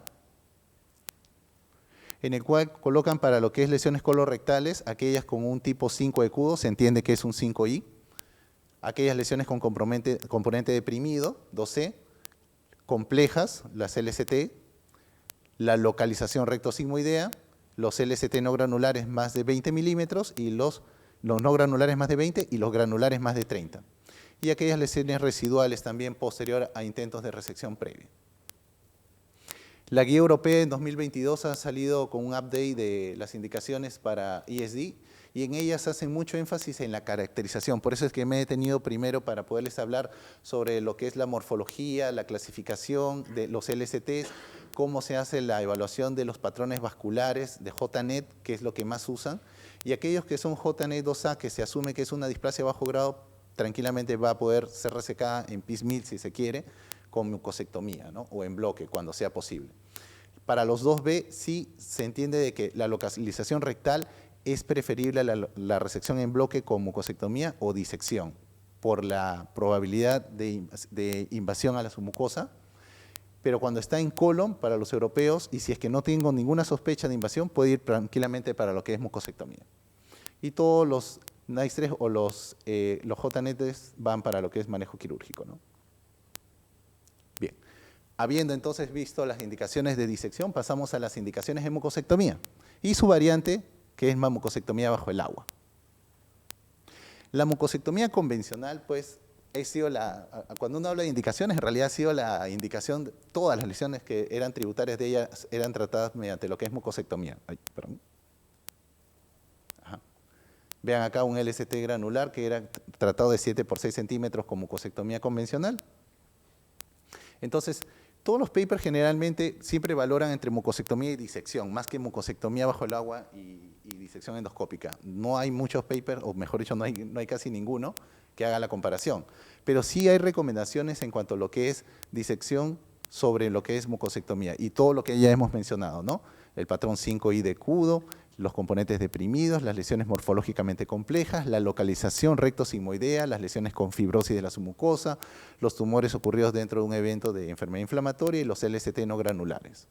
en el cual colocan para lo que es lesiones colorectales, aquellas con un tipo 5 de CUDO, se entiende que es un 5I, aquellas lesiones con componente deprimido, 2C, complejas, las LST, la localización rectosigmoidea, los LST no granulares más de 20 milímetros y los no granulares más de 20 y los granulares más de 30. Y aquellas lesiones residuales también posterior a intentos de resección previa. La guía europea en 2022 ha salido con un update de las indicaciones para ISD y en ellas hacen mucho énfasis en la caracterización. Por eso es que me he detenido primero para poderles hablar sobre lo que es la morfología, la clasificación de los LSTs, cómo se hace la evaluación de los patrones vasculares de JNET, que es lo que más usan, y aquellos que son JNET 2A, que se asume que es una displasia de bajo grado, tranquilamente va a poder ser resecada en piecemeal, si se quiere, con mucosectomía, ¿no? O en bloque, cuando sea posible. Para los 2B sí se entiende de que la localización rectal es preferible a la resección en bloque con mucosectomía o disección, por la probabilidad de invasión a la submucosa, pero cuando está en colon, para los europeos, y si es que no tengo ninguna sospecha de invasión, puede ir tranquilamente para lo que es mucosectomía. Y todos los NICE3 o los JNETs van para lo que es manejo quirúrgico, ¿no? Bien, habiendo entonces visto las indicaciones de disección, pasamos a las indicaciones de mucosectomía y su variante, que es mucosectomía bajo el agua. La mucosectomía convencional, pues, cuando uno habla de indicaciones, en realidad ha sido la indicación de todas las lesiones que eran tributarias de ellas, eran tratadas mediante lo que es mucosectomía. Ay, perdón. Ajá. Vean acá un LST granular que era tratado de 7 por 6 centímetros con mucosectomía convencional. Entonces, todos los papers generalmente siempre valoran entre mucosectomía y disección, más que mucosectomía bajo el agua y disección endoscópica. No hay muchos papers, o mejor dicho, no hay casi ninguno que haga la comparación. Pero sí hay recomendaciones en cuanto a lo que es disección sobre lo que es mucosectomía y todo lo que ya hemos mencionado, ¿no? El patrón 5I de CUDO, los componentes deprimidos, las lesiones morfológicamente complejas, la localización rectosigmoidea, las lesiones con fibrosis de la submucosa, los tumores ocurridos dentro de un evento de enfermedad inflamatoria y los LST no granulares.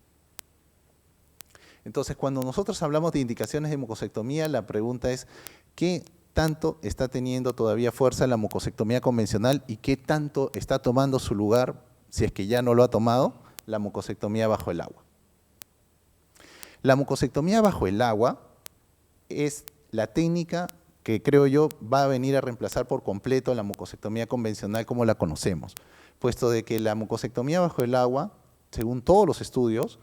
Entonces, cuando nosotros hablamos de indicaciones de mucosectomía, la pregunta es, ¿qué tanto está teniendo todavía fuerza la mucosectomía convencional y qué tanto está tomando su lugar, si es que ya no lo ha tomado, la mucosectomía bajo el agua. La mucosectomía bajo el agua es la técnica que creo yo va a venir a reemplazar por completo la mucosectomía convencional como la conocemos, puesto de que la mucosectomía bajo el agua, según todos los estudios,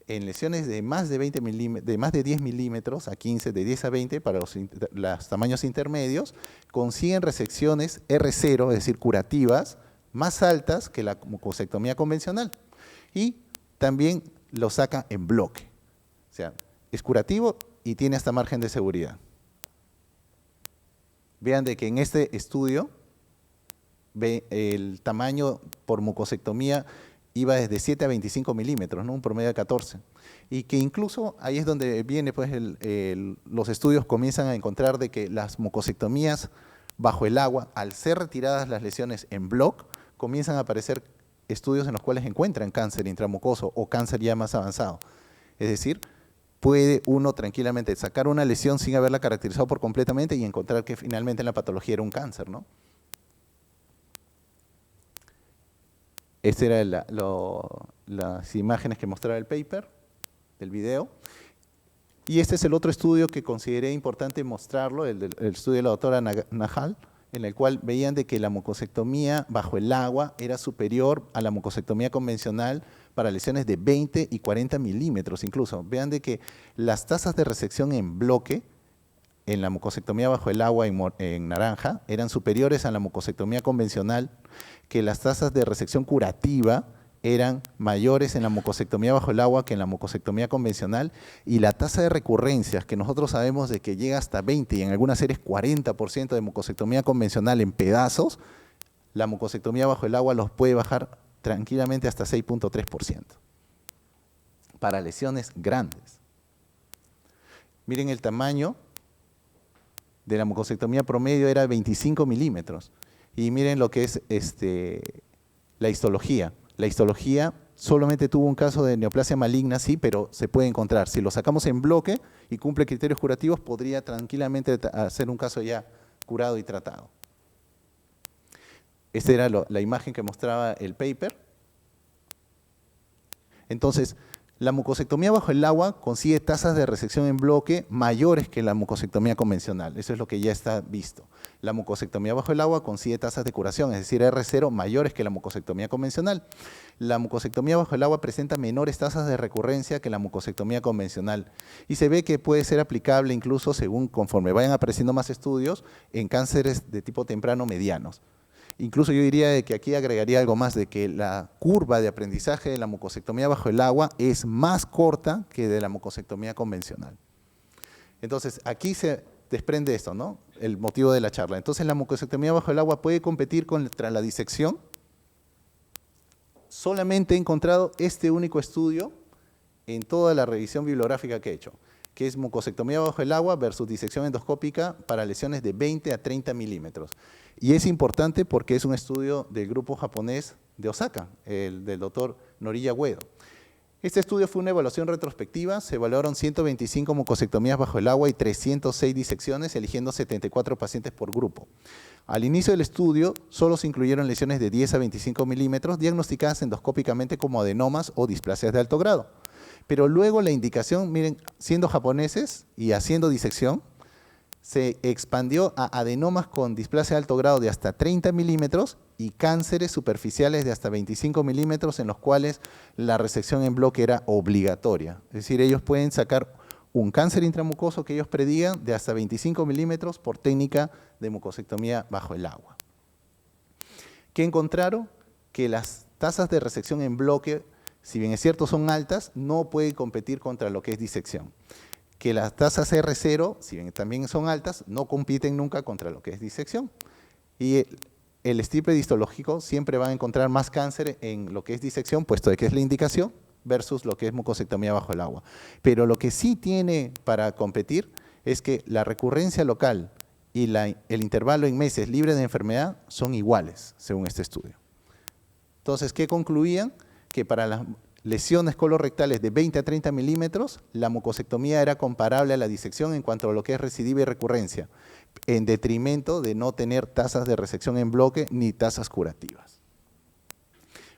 en lesiones de más de 10 milímetros a 15, de 10 a 20 para los tamaños intermedios, consiguen resecciones R0, es decir, curativas, más altas que la mucosectomía convencional. Y también lo saca en bloque. O sea, es curativo y tiene hasta margen de seguridad. Vean de que en este estudio el tamaño por mucosectomía iba desde 7 a 25 milímetros, ¿no? Un promedio de 14. Y que incluso ahí es donde viene, pues, los estudios comienzan a encontrar de que las mucosectomías bajo el agua, al ser retiradas las lesiones en bloque, comienzan a aparecer estudios en los cuales encuentran cáncer intramucoso o cáncer ya más avanzado. Es decir, puede uno tranquilamente sacar una lesión sin haberla caracterizado por completamente y encontrar que finalmente en la patología era un cáncer, ¿no? Estas eran las imágenes que mostraba el paper del video. Y este es el otro estudio que consideré importante mostrarlo, el estudio de la doctora Nahal, en el cual veían de que la mucosectomía bajo el agua era superior a la mucosectomía convencional para lesiones de 20 y 40 milímetros incluso. Vean de que las tasas de resección en bloque en la mucosectomía bajo el agua en naranja eran superiores a la mucosectomía convencional, que las tasas de resección curativa eran mayores en la mucosectomía bajo el agua que en la mucosectomía convencional, y la tasa de recurrencias, que nosotros sabemos de que llega hasta 20 y en algunas series 40% de mucosectomía convencional en pedazos, la mucosectomía bajo el agua los puede bajar tranquilamente hasta 6.3% para lesiones grandes. Miren el tamaño de la mucosectomía promedio, era 25 milímetros. Y miren lo que es la histología. La histología solamente tuvo un caso de neoplasia maligna, sí, pero se puede encontrar. Si lo sacamos en bloque y cumple criterios curativos, podría tranquilamente hacer un caso ya curado y tratado. Esta era la imagen que mostraba el paper. Entonces, la mucosectomía bajo el agua consigue tasas de resección en bloque mayores que la mucosectomía convencional. Eso es lo que ya está visto. La mucosectomía bajo el agua consigue tasas de curación, es decir, R0 mayores que la mucosectomía convencional. La mucosectomía bajo el agua presenta menores tasas de recurrencia que la mucosectomía convencional. Y se ve que puede ser aplicable incluso conforme vayan apareciendo más estudios en cánceres de tipo temprano medianos. Incluso yo diría que aquí agregaría algo más, de que la curva de aprendizaje de la mucosectomía bajo el agua es más corta que de la mucosectomía convencional. Entonces, aquí se desprende esto, ¿no? El motivo de la charla. Entonces, la mucosectomía bajo el agua puede competir contra la disección. Solamente he encontrado este único estudio en toda la revisión bibliográfica que he hecho, que es mucosectomía bajo el agua versus disección endoscópica para lesiones de 20 a 30 milímetros. Y es importante porque es un estudio del grupo japonés de Osaka, el del doctor Noriya Uedo. Este estudio fue una evaluación retrospectiva, se evaluaron 125 mucosectomías bajo el agua y 306 disecciones, eligiendo 74 pacientes por grupo. Al inicio del estudio, solo se incluyeron lesiones de 10 a 25 milímetros, diagnosticadas endoscópicamente como adenomas o displasias de alto grado. Pero luego la indicación, miren, siendo japoneses y haciendo disección, se expandió a adenomas con displasia de alto grado de hasta 30 milímetros y cánceres superficiales de hasta 25 milímetros, en los cuales la resección en bloque era obligatoria. Es decir, ellos pueden sacar un cáncer intramucoso que ellos predigan de hasta 25 milímetros por técnica de mucosectomía bajo el agua. ¿Qué encontraron? Que las tasas de resección en bloque, si bien es cierto son altas, no pueden competir contra lo que es disección. Que las tasas R0, si bien también son altas, no compiten nunca contra lo que es disección. Y el estirpe histológico siempre va a encontrar más cáncer en lo que es disección, puesto de que es la indicación, versus lo que es mucosectomía bajo el agua. Pero lo que sí tiene para competir es que la recurrencia local y el intervalo en meses libre de enfermedad son iguales, según este estudio. Entonces, ¿qué concluían? Que para lesiones colorectales de 20 a 30 milímetros, la mucosectomía era comparable a la disección en cuanto a lo que es recidiva y recurrencia, en detrimento de no tener tasas de resección en bloque ni tasas curativas.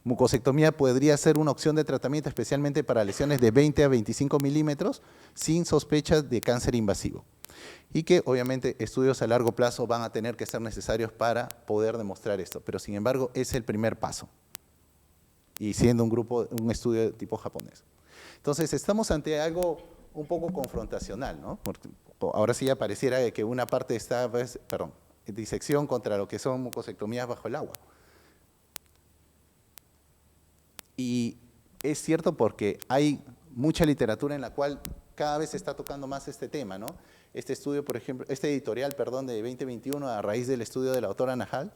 Mucosectomía podría ser una opción de tratamiento especialmente para lesiones de 20 a 25 milímetros sin sospecha de cáncer invasivo. Y que obviamente estudios a largo plazo van a tener que ser necesarios para poder demostrar esto. Pero sin embargo es el primer paso. Y siendo un estudio de tipo japonés. Entonces estamos ante algo un poco confrontacional, ¿no? Porque ahora sí ya pareciera que una parte está, pues, disección contra lo que son mucosectomías bajo el agua. Y es cierto porque hay mucha literatura en la cual cada vez se está tocando más este tema, ¿no? Este estudio, por ejemplo, este editorial, perdón, de 2021, a raíz del estudio de la doctora Nahal,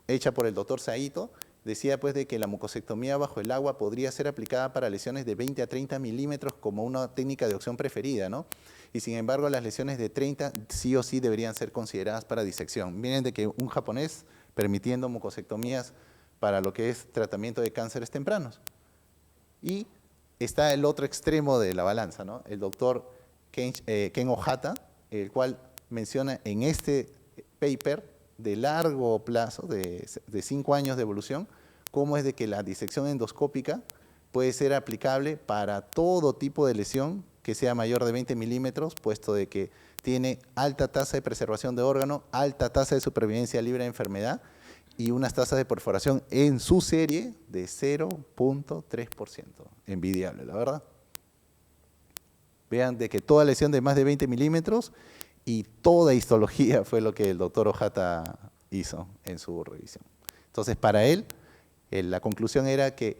hecha por el doctor Saito, decía pues de que la mucosectomía bajo el agua podría ser aplicada para lesiones de 20 a 30 milímetros como una técnica de opción preferida, ¿no? Y sin embargo, las lesiones de 30 sí o sí deberían ser consideradas para disección. Miren de que un japonés permitiendo mucosectomías para lo que es tratamiento de cánceres tempranos. Y está el otro extremo de la balanza, ¿no? El doctor Ken Ohata, el cual menciona en este paper de largo plazo, de 5 años de evolución, cómo es de que la disección endoscópica puede ser aplicable para todo tipo de lesión que sea mayor de 20 milímetros, puesto de que tiene alta tasa de preservación de órgano, alta tasa de supervivencia libre de enfermedad y unas tasas de perforación en su serie de 0.3%. Envidiable, la verdad. Vean de que toda lesión de más de 20 milímetros y toda histología fue lo que el doctor Ohata hizo en su revisión. Entonces, para él, la conclusión era que,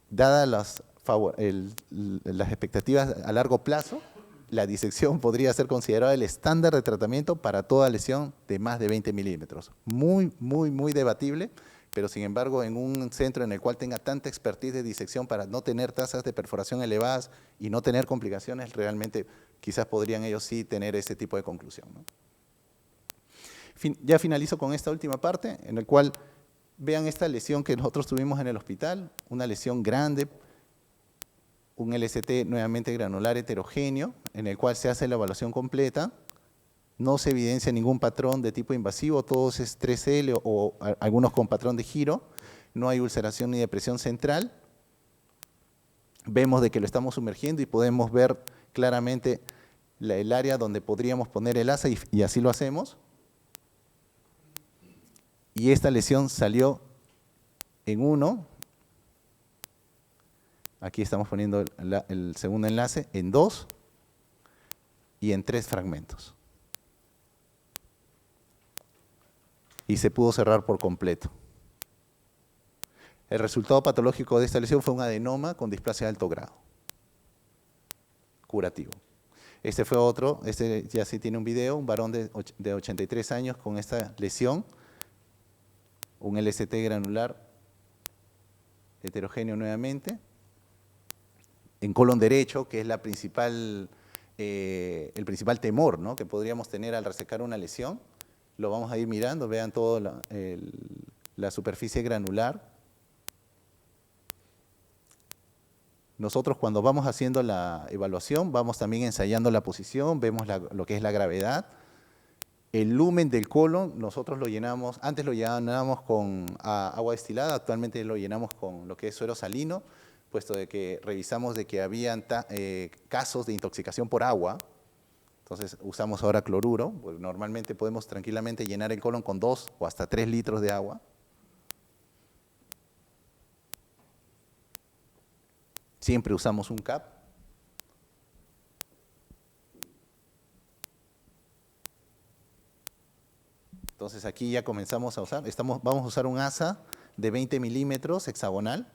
dadas las expectativas a largo plazo, la disección podría ser considerada el estándar de tratamiento para toda lesión de más de 20 milímetros. Muy, muy, muy debatible, pero sin embargo, en un centro en el cual tenga tanta expertise de disección para no tener tasas de perforación elevadas y no tener complicaciones, realmente quizás podrían ellos sí tener ese tipo de conclusión, ¿no? Ya finalizo con esta última parte, en el cual vean esta lesión que nosotros tuvimos en el hospital, una lesión grande, un LST nuevamente granular heterogéneo, en el cual se hace la evaluación completa, no se evidencia ningún patrón de tipo invasivo, todos es 3L o algunos con patrón de giro, no hay ulceración ni depresión central, vemos de que lo estamos sumergiendo y podemos ver claramente el área donde podríamos poner el asa y así lo hacemos. Y esta lesión salió en 1, aquí estamos poniendo el segundo enlace, en 2 y en 3 fragmentos. Y se pudo cerrar por completo. El resultado patológico de esta lesión fue un adenoma con displasia de alto grado. Curativo. Este fue otro, este ya sí tiene un video, un varón de 83 años con esta lesión, un LST granular heterogéneo nuevamente, en colon derecho, que es el principal temor, ¿no?, que podríamos tener al resecar una lesión. Lo vamos a ir mirando, vean toda la superficie granular. Nosotros cuando vamos haciendo la evaluación, vamos también ensayando la posición, vemos lo que es la gravedad. El lumen del colon, nosotros lo llenamos, antes lo llenábamos con agua destilada, actualmente lo llenamos con lo que es suero salino, puesto de que revisamos de que habían casos de intoxicación por agua. Entonces usamos ahora cloruro, pues normalmente podemos tranquilamente llenar el colon con 2 o hasta 3 litros de agua. Siempre usamos un CAP. Entonces aquí ya comenzamos a usar, vamos a usar un asa de 20 milímetros hexagonal.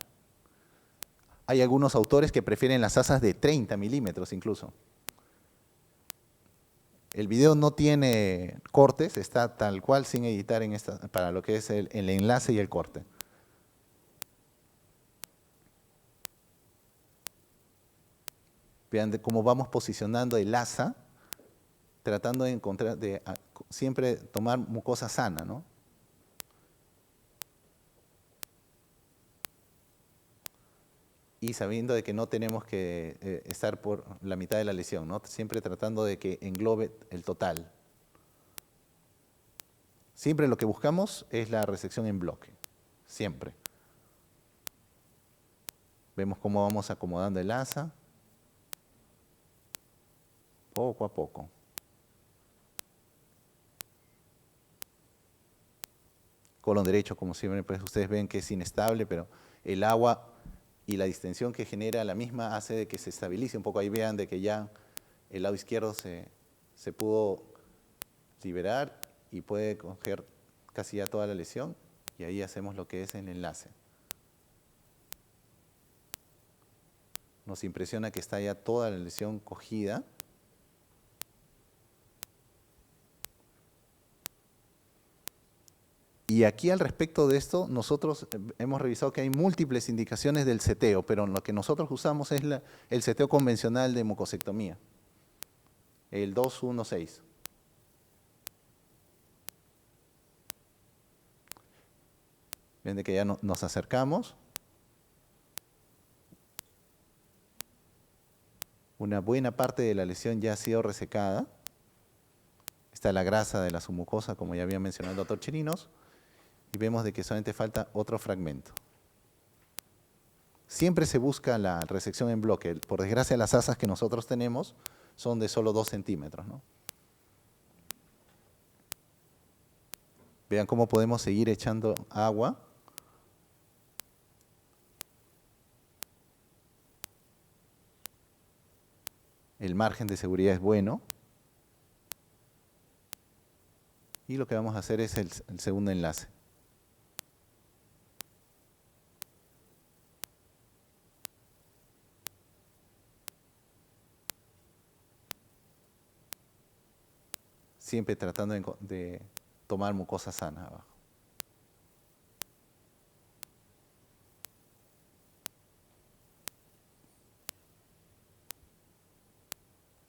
Hay algunos autores que prefieren las asas de 30 milímetros incluso. El video no tiene cortes, está tal cual sin editar para lo que es el enlace y el corte. Vean cómo vamos posicionando el asa, tratando de encontrar, siempre tomar mucosa sana, ¿no? y sabiendo de que no tenemos que estar por la mitad de la lesión, ¿no? Siempre tratando de que englobe el total. Siempre lo que buscamos es la resección en bloque, siempre. Vemos cómo vamos acomodando el asa, poco a poco. Colon derecho, como siempre, pues ustedes ven que es inestable, pero el agua y la distensión que genera la misma hace de que se estabilice un poco. Ahí vean de que ya el lado izquierdo se pudo liberar y puede coger casi ya toda la lesión, y ahí hacemos lo que es el enlace. Nos impresiona que está ya toda la lesión cogida. Y aquí al respecto de esto, nosotros hemos revisado que hay múltiples indicaciones del seteo, pero lo que nosotros usamos es el seteo convencional de mucosectomía, el 216. Ven de que ya nos acercamos. Una buena parte de la lesión ya ha sido resecada. Está la grasa de la submucosa, como ya había mencionado el doctor Chirinos. Y vemos de que solamente falta otro fragmento. Siempre se busca la resección en bloque. Por desgracia, las asas que nosotros tenemos son de solo 2 centímetros, ¿no? Vean cómo podemos seguir echando agua. El margen de seguridad es bueno. Y lo que vamos a hacer es el segundo enlace. Siempre tratando de tomar mucosa sana abajo.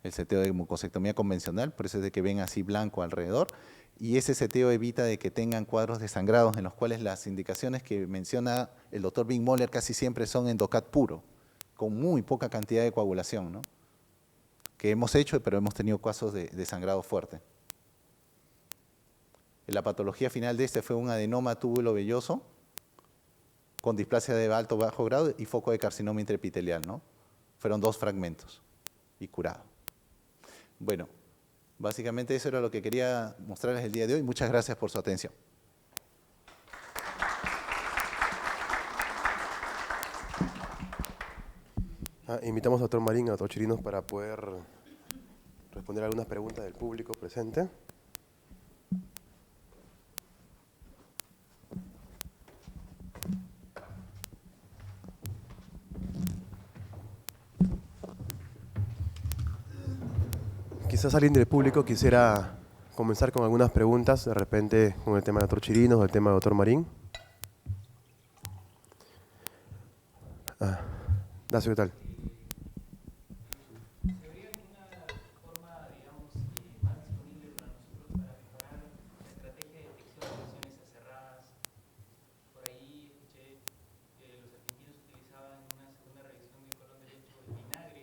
El seteo de mucosectomía convencional, por eso es de que ven así blanco alrededor, y ese seteo evita de que tengan cuadros de sangrados en los cuales las indicaciones que menciona el doctor Bing Moller casi siempre son endocat puro, con muy poca cantidad de coagulación, ¿no? Que hemos hecho, pero hemos tenido casos de sangrado fuerte. La patología final de este fue un adenoma túbulo velloso con displasia de alto o bajo grado y foco de carcinoma intraepitelial, ¿no? Fueron 2 fragmentos y curado. Bueno, básicamente eso era lo que quería mostrarles el día de hoy. Muchas gracias por su atención. Invitamos al doctor Marín y al doctor Chirinos para poder responder algunas preguntas del público presente. Quizás alguien del público quisiera comenzar con algunas preguntas, de repente con el tema del doctor Chirinos o el tema del doctor Marín. Dacio, ¿qué tal? ¿Habría alguna forma, digamos, más disponible para nosotros para mejorar la estrategia de detección de lesiones cerradas? Por ahí escuché que los argentinos utilizaban una segunda revisión del colon derecho de vinagre.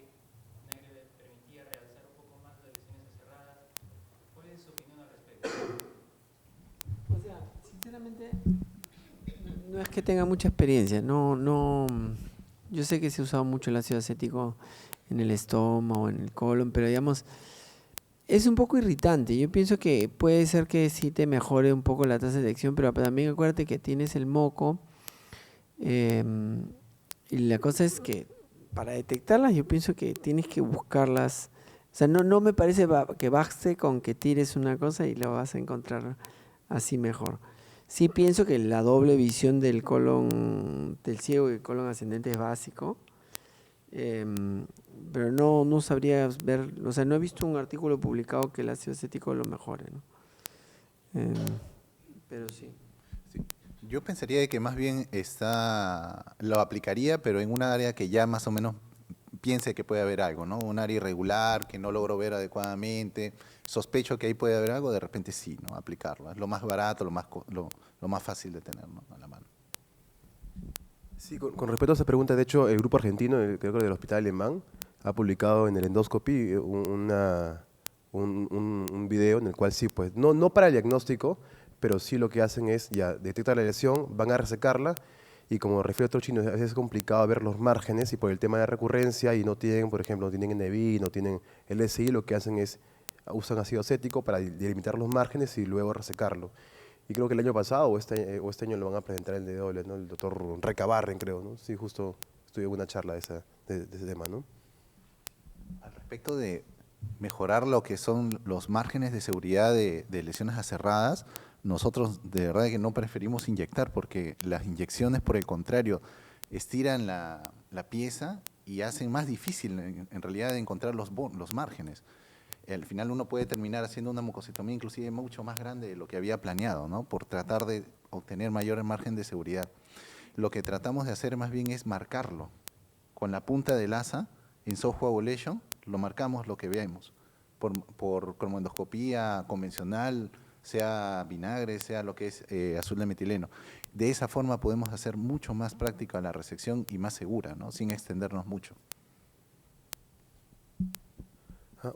Vinagre permitía realzar un poco más las lesiones cerradas. ¿Cuál es su opinión al respecto? O sea, sinceramente, no es que tenga mucha experiencia, yo sé que se ha usado mucho el ácido acético en el estómago, en el colon, pero digamos, es un poco irritante. Yo pienso que puede ser que sí te mejore un poco la tasa de detección, pero también acuérdate que tienes el moco, y la cosa es que para detectarlas yo pienso que tienes que buscarlas. O sea, no me parece que baste con que tires una cosa y lo vas a encontrar así mejor. Sí pienso que la doble visión del colon, del ciego y el colon ascendente es básico, pero no sabría ver, o sea, no he visto un artículo publicado que el ácido acético lo mejore, ¿no? Pero sí. Sí. Yo pensaría de que más bien lo aplicaría, pero en una área que ya más o menos piense que puede haber algo, ¿no? Un área irregular, que no logro ver adecuadamente, sospecho que ahí puede haber algo, de repente sí, ¿no? Aplicarlo. Es lo más barato, lo más fácil de tener, ¿no? A la mano. Sí, con respecto a esa pregunta, de hecho, el grupo argentino, creo que del Hospital Alemán, ha publicado en el Endoscopy un video en el cual sí, pues, no para el diagnóstico, pero sí lo que hacen es, ya, detectar la lesión, van a resecarla, y como refiere otro chino, a veces es complicado ver los márgenes, y por el tema de recurrencia, y no tienen, por ejemplo, no tienen NBI, no tienen LSI, lo que hacen es, usan ácido acético para delimitar los márgenes y luego resecarlo. Y creo que el año pasado o este año lo van a presentar el DW, ¿no? El doctor Recabarren, creo, ¿no? Sí, justo estuve en una charla de ese tema, ¿no? Al respecto de mejorar lo que son los márgenes de seguridad de lesiones aserradas, nosotros de verdad que no preferimos inyectar porque las inyecciones, por el contrario, estiran la pieza y hacen más difícil en realidad encontrar los márgenes. Al final uno puede terminar haciendo una mucosectomía inclusive mucho más grande de lo que había planeado, ¿no? Por tratar de obtener mayor margen de seguridad. Lo que tratamos de hacer más bien es marcarlo con la punta del asa en soft coagulation, lo marcamos lo que vemos por cromoendoscopía convencional, sea vinagre, sea lo que es azul de metileno. De esa forma podemos hacer mucho más práctica la resección y más segura, ¿no? Sin extendernos mucho.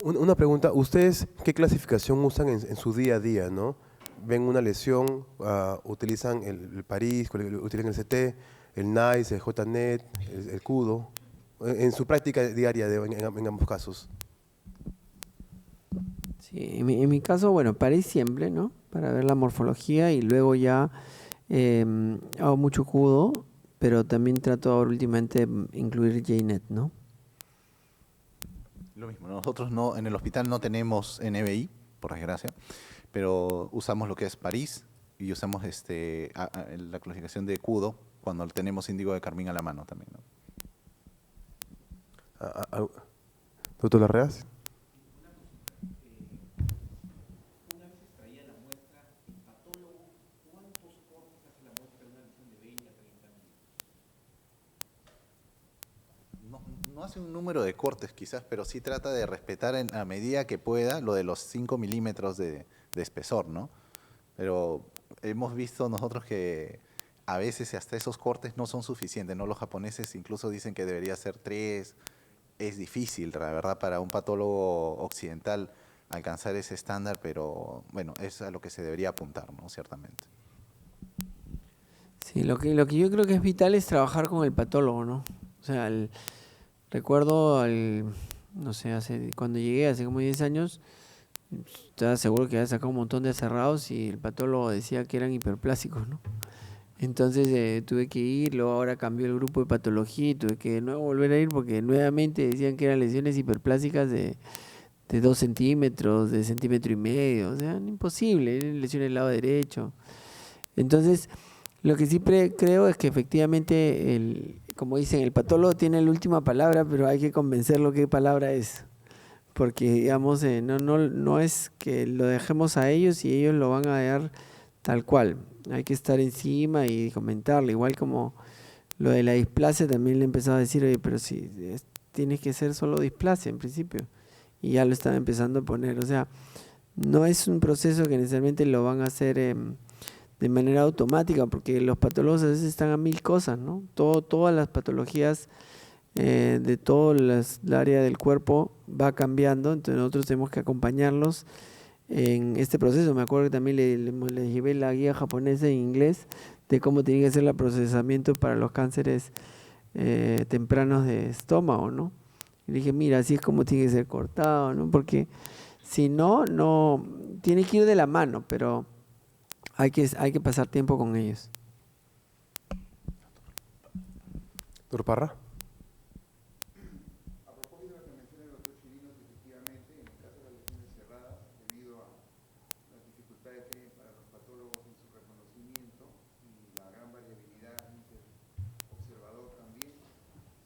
Una pregunta, ¿ustedes qué clasificación usan en su día a día, no? Ven una lesión, utilizan el París, utilizan el CT, el NICE, el JNET, el CUDO, en su práctica diaria en ambos casos. Sí, en mi caso, bueno, París siempre, ¿no? Para ver la morfología y luego ya hago mucho CUDO, pero también trato ahora últimamente incluir JNET, ¿no? Lo mismo, nosotros no, en el hospital no tenemos NBI, por desgracia, pero usamos lo que es París y usamos la clasificación de CUDO cuando tenemos índigo de carmín a la mano también, ¿no? Doctor Larreas. Una vez extraída la muestra, el patólogo, ¿cuántos cortes hace la muestra de una lesión de 20 a 30 milímetros? No hace un número de cortes quizás, pero sí trata de respetar en la medida que pueda lo de los 5 milímetros de espesor, ¿no? Pero hemos visto nosotros que a veces hasta esos cortes no son suficientes, ¿no? Los japoneses incluso dicen que debería ser 3. Es difícil, la verdad, para un patólogo occidental alcanzar ese estándar, pero bueno, es a lo que se debería apuntar, ¿no? Ciertamente. Sí, lo que yo creo que es vital es trabajar con el patólogo, ¿no? O sea, recuerdo, no sé, cuando llegué hace como 10 años, estaba seguro que había sacado un montón de cerrados y el patólogo decía que eran hiperplásicos, ¿no? Entonces tuve que ir, luego ahora cambió el grupo de patología y tuve que de nuevo volver a ir porque nuevamente decían que eran lesiones hiperplásicas de 2 centímetros, de centímetro y medio, o sea, imposible, eran lesiones del lado derecho. Entonces, lo que sí creo es que efectivamente, como dicen, el patólogo tiene la última palabra, pero hay que convencerlo qué palabra es. Porque, digamos, no es que lo dejemos a ellos y ellos lo van a dar tal cual. Hay que estar encima y comentarle. Igual como lo de la displasia, también le he empezado a decir, oye, pero si tiene que ser solo displasia en principio. Y ya lo están empezando a poner. O sea, no es un proceso que necesariamente lo van a hacer de manera automática, porque los patólogos a veces están a 1000 cosas, ¿no? Todas las patologías de todo el área del cuerpo va cambiando, entonces nosotros tenemos que acompañarlos en este proceso. Me acuerdo que también le llevé la guía japonesa en inglés de cómo tiene que ser el procesamiento para los cánceres tempranos de estómago, ¿no? Y le dije, mira, así es como tiene que ser cortado, ¿no? Porque si no, tiene que ir de la mano, pero hay que pasar tiempo con ellos. Doctor Parra. A propósito de lo que menciona el doctor Chirinos, efectivamente, en el caso de las lesiones cerradas, debido a las dificultades que hay para los patólogos en su reconocimiento y la gran variabilidad interobservador también,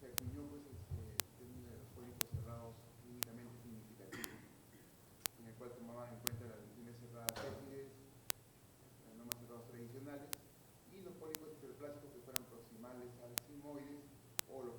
se acuñó pues, el término de los pólipos cerrados clínicamente significativos, en el cual tomaban en cuenta las lesiones cerradas tépides, los no más cerrados tradicionales, y los pólipos hiperplásicos que fueran proximales al sigmoides o los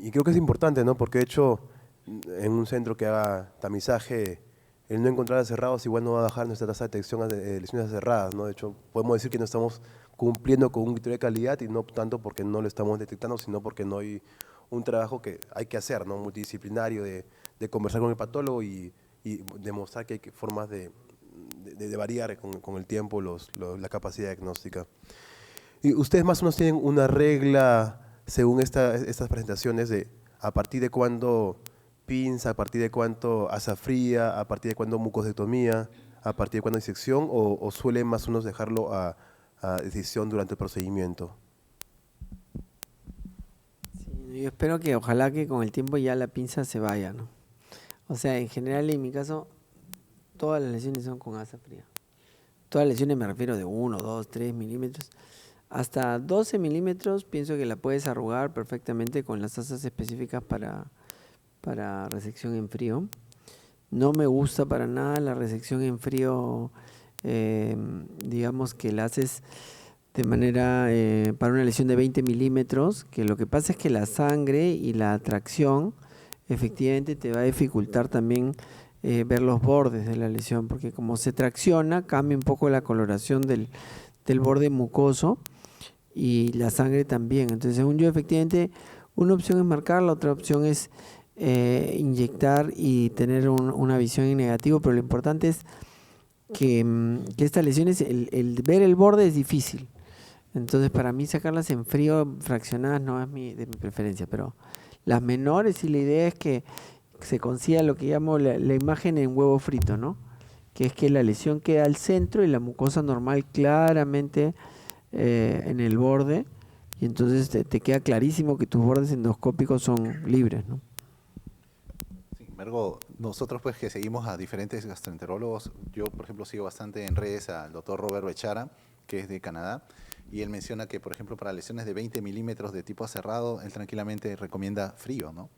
Y creo que es importante, ¿no? Porque de hecho, en un centro que haga tamizaje, el no encontrar cerrados igual no va a bajar nuestra tasa de detección de lesiones cerradas, ¿no? De hecho, podemos decir que no estamos cumpliendo con un criterio de calidad y no tanto porque no lo estamos detectando, sino porque no hay un trabajo que hay que hacer, ¿no? Multidisciplinario, de conversar con el patólogo y demostrar que hay formas de variar con el tiempo la capacidad diagnóstica. ¿Y ustedes más o menos tienen una regla según estas presentaciones de a partir de cuándo pinza, a partir de cuánto asa fría, a partir de cuándo mucosectomía, a partir de cuándo disección, o suelen más o menos dejarlo a decisión durante el procedimiento? Sí, yo espero que ojalá que con el tiempo ya la pinza se vaya, ¿no? O sea, en general en mi caso, todas las lesiones son con asa fría. Todas las lesiones me refiero de 1, 2, 3 milímetros. Hasta 12 milímetros pienso que la puedes arrugar perfectamente con las asas específicas para resección en frío. No me gusta para nada la resección en frío, digamos que la haces de manera para una lesión de 20 milímetros, que lo que pasa es que la sangre y la tracción efectivamente te va a dificultar también ver los bordes de la lesión, porque como se tracciona, cambia un poco la coloración del borde mucoso y la sangre también. Entonces, según yo, efectivamente, una opción es marcar, la otra opción es inyectar y tener una visión en negativo, pero lo importante es que estas lesiones, el ver el borde es difícil. Entonces, para mí sacarlas en frío fraccionadas no es de mi preferencia, pero las menores, y la idea es que se consiga lo que llamo la imagen en huevo frito, ¿no? Que es que la lesión queda al centro y la mucosa normal claramente en el borde, y entonces te queda clarísimo que tus bordes endoscópicos son libres, ¿no? Sin embargo, nosotros pues que seguimos a diferentes gastroenterólogos, yo por ejemplo sigo bastante en redes al doctor Robert Bechara, que es de Canadá, y él menciona que por ejemplo para lesiones de 20 milímetros de tipo aserrado, él tranquilamente recomienda frío, ¿no?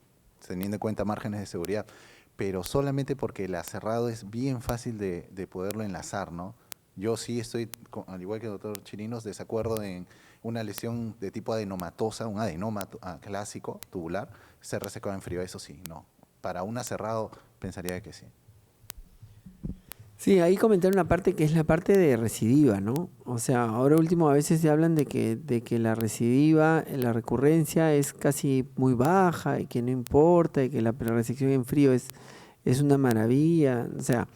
Teniendo en cuenta márgenes de seguridad, pero solamente porque el aserrado es bien fácil de poderlo enlazar, ¿no? Yo sí estoy, al igual que el doctor Chirinos, desacuerdo en una lesión de tipo adenomatosa, un adenoma clásico, tubular, ser resecado en frío, eso sí, no. Para un aserrado pensaría que sí. Sí, ahí comentar una parte que es la parte de recidiva, ¿no? O sea, ahora último a veces se hablan de que la recidiva, la recurrencia es casi muy baja y que no importa y que la resección en frío es una maravilla. O sea,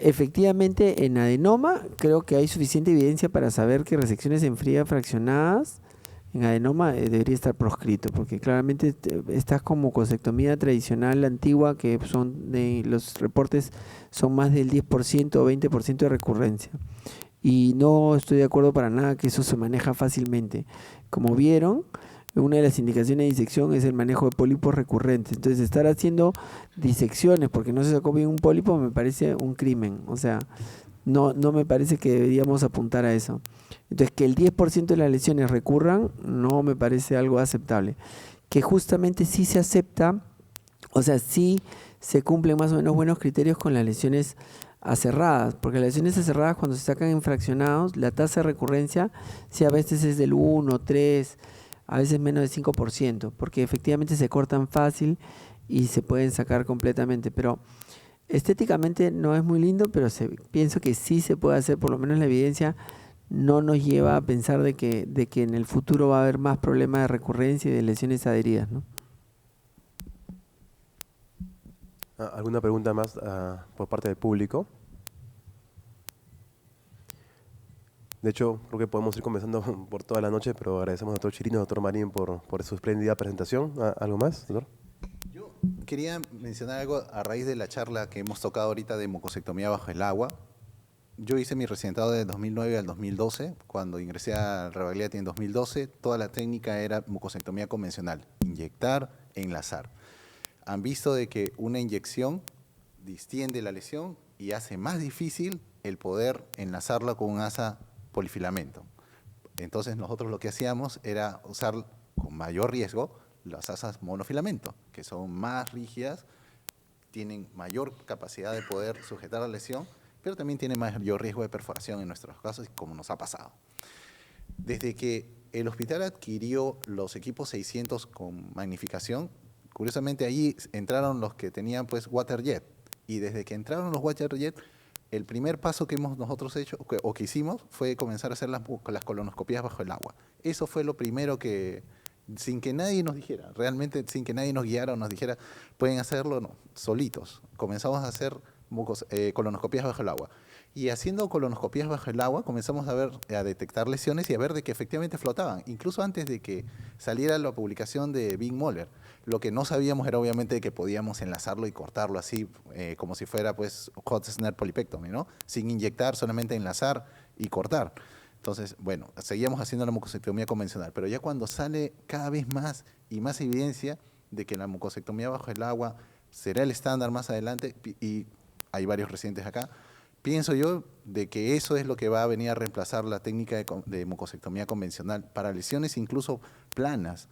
efectivamente en adenoma creo que hay suficiente evidencia para saber que resecciones en frío fraccionadas en adenoma debería estar proscrito, porque claramente estás con mucosectomía tradicional antigua, que son los reportes son más del 10% o 20% de recurrencia. Y no estoy de acuerdo para nada que eso se maneja fácilmente. Como vieron, una de las indicaciones de disección es el manejo de pólipos recurrentes. Entonces, estar haciendo disecciones porque no se sacó bien un pólipo me parece un crimen. O sea, no me parece que deberíamos apuntar a eso. Entonces, que el 10% de las lesiones recurran no me parece algo aceptable. Que justamente sí se acepta, o sea, sí se cumplen más o menos buenos criterios con las lesiones aserradas, porque las lesiones aserradas cuando se sacan en fraccionados, la tasa de recurrencia sí a veces es del 1, 3, a veces menos del 5%, porque efectivamente se cortan fácil y se pueden sacar completamente, pero estéticamente no es muy lindo, pero pienso que sí se puede hacer, por lo menos la evidencia no nos lleva a pensar de que en el futuro va a haber más problemas de recurrencia y de lesiones adheridas, ¿no? ¿Alguna pregunta más por parte del público? De hecho, creo que podemos ir conversando por toda la noche, pero agradecemos al doctor Chirinos, doctor Marín, por su espléndida presentación. ¿Algo más, doctor? Yo quería mencionar algo a raíz de la charla que hemos tocado ahorita de mucosectomía bajo el agua. Yo hice mi residentado de 2009 al 2012. Cuando ingresé a Rebagliati en 2012, toda la técnica era mucosectomía convencional, inyectar e enlazar. Han visto de que una inyección distiende la lesión y hace más difícil el poder enlazarla con un asa polifilamento. Entonces nosotros lo que hacíamos era usar con mayor riesgo las asas monofilamento, que son más rígidas, tienen mayor capacidad de poder sujetar la lesión, pero también tienen mayor riesgo de perforación en nuestros casos, como nos ha pasado. Desde que el hospital adquirió los equipos 600 con magnificación. Curiosamente, allí entraron los que tenían pues waterjet. Y desde que entraron los waterjet, el primer paso que hemos nosotros hecho o que hicimos fue comenzar a hacer las colonoscopías bajo el agua. Eso fue lo primero que, sin que nadie nos dijera, realmente sin que nadie nos guiara o nos dijera, pueden hacerlo, no, solitos. Comenzamos a hacer colonoscopías bajo el agua. Y haciendo colonoscopías bajo el agua comenzamos a detectar lesiones y a ver de que efectivamente flotaban, incluso antes de que saliera la publicación de Big Moller. Lo que no sabíamos era obviamente que podíamos enlazarlo y cortarlo así, como si fuera pues hot snare polipectomy, ¿no? Sin inyectar, solamente enlazar y cortar. Entonces, bueno, seguíamos haciendo la mucosectomía convencional, pero ya cuando sale cada vez más y más evidencia de que la mucosectomía bajo el agua será el estándar más adelante, y hay varios recientes acá, pienso yo de que eso es lo que va a venir a reemplazar la técnica de mucosectomía convencional para lesiones incluso planas.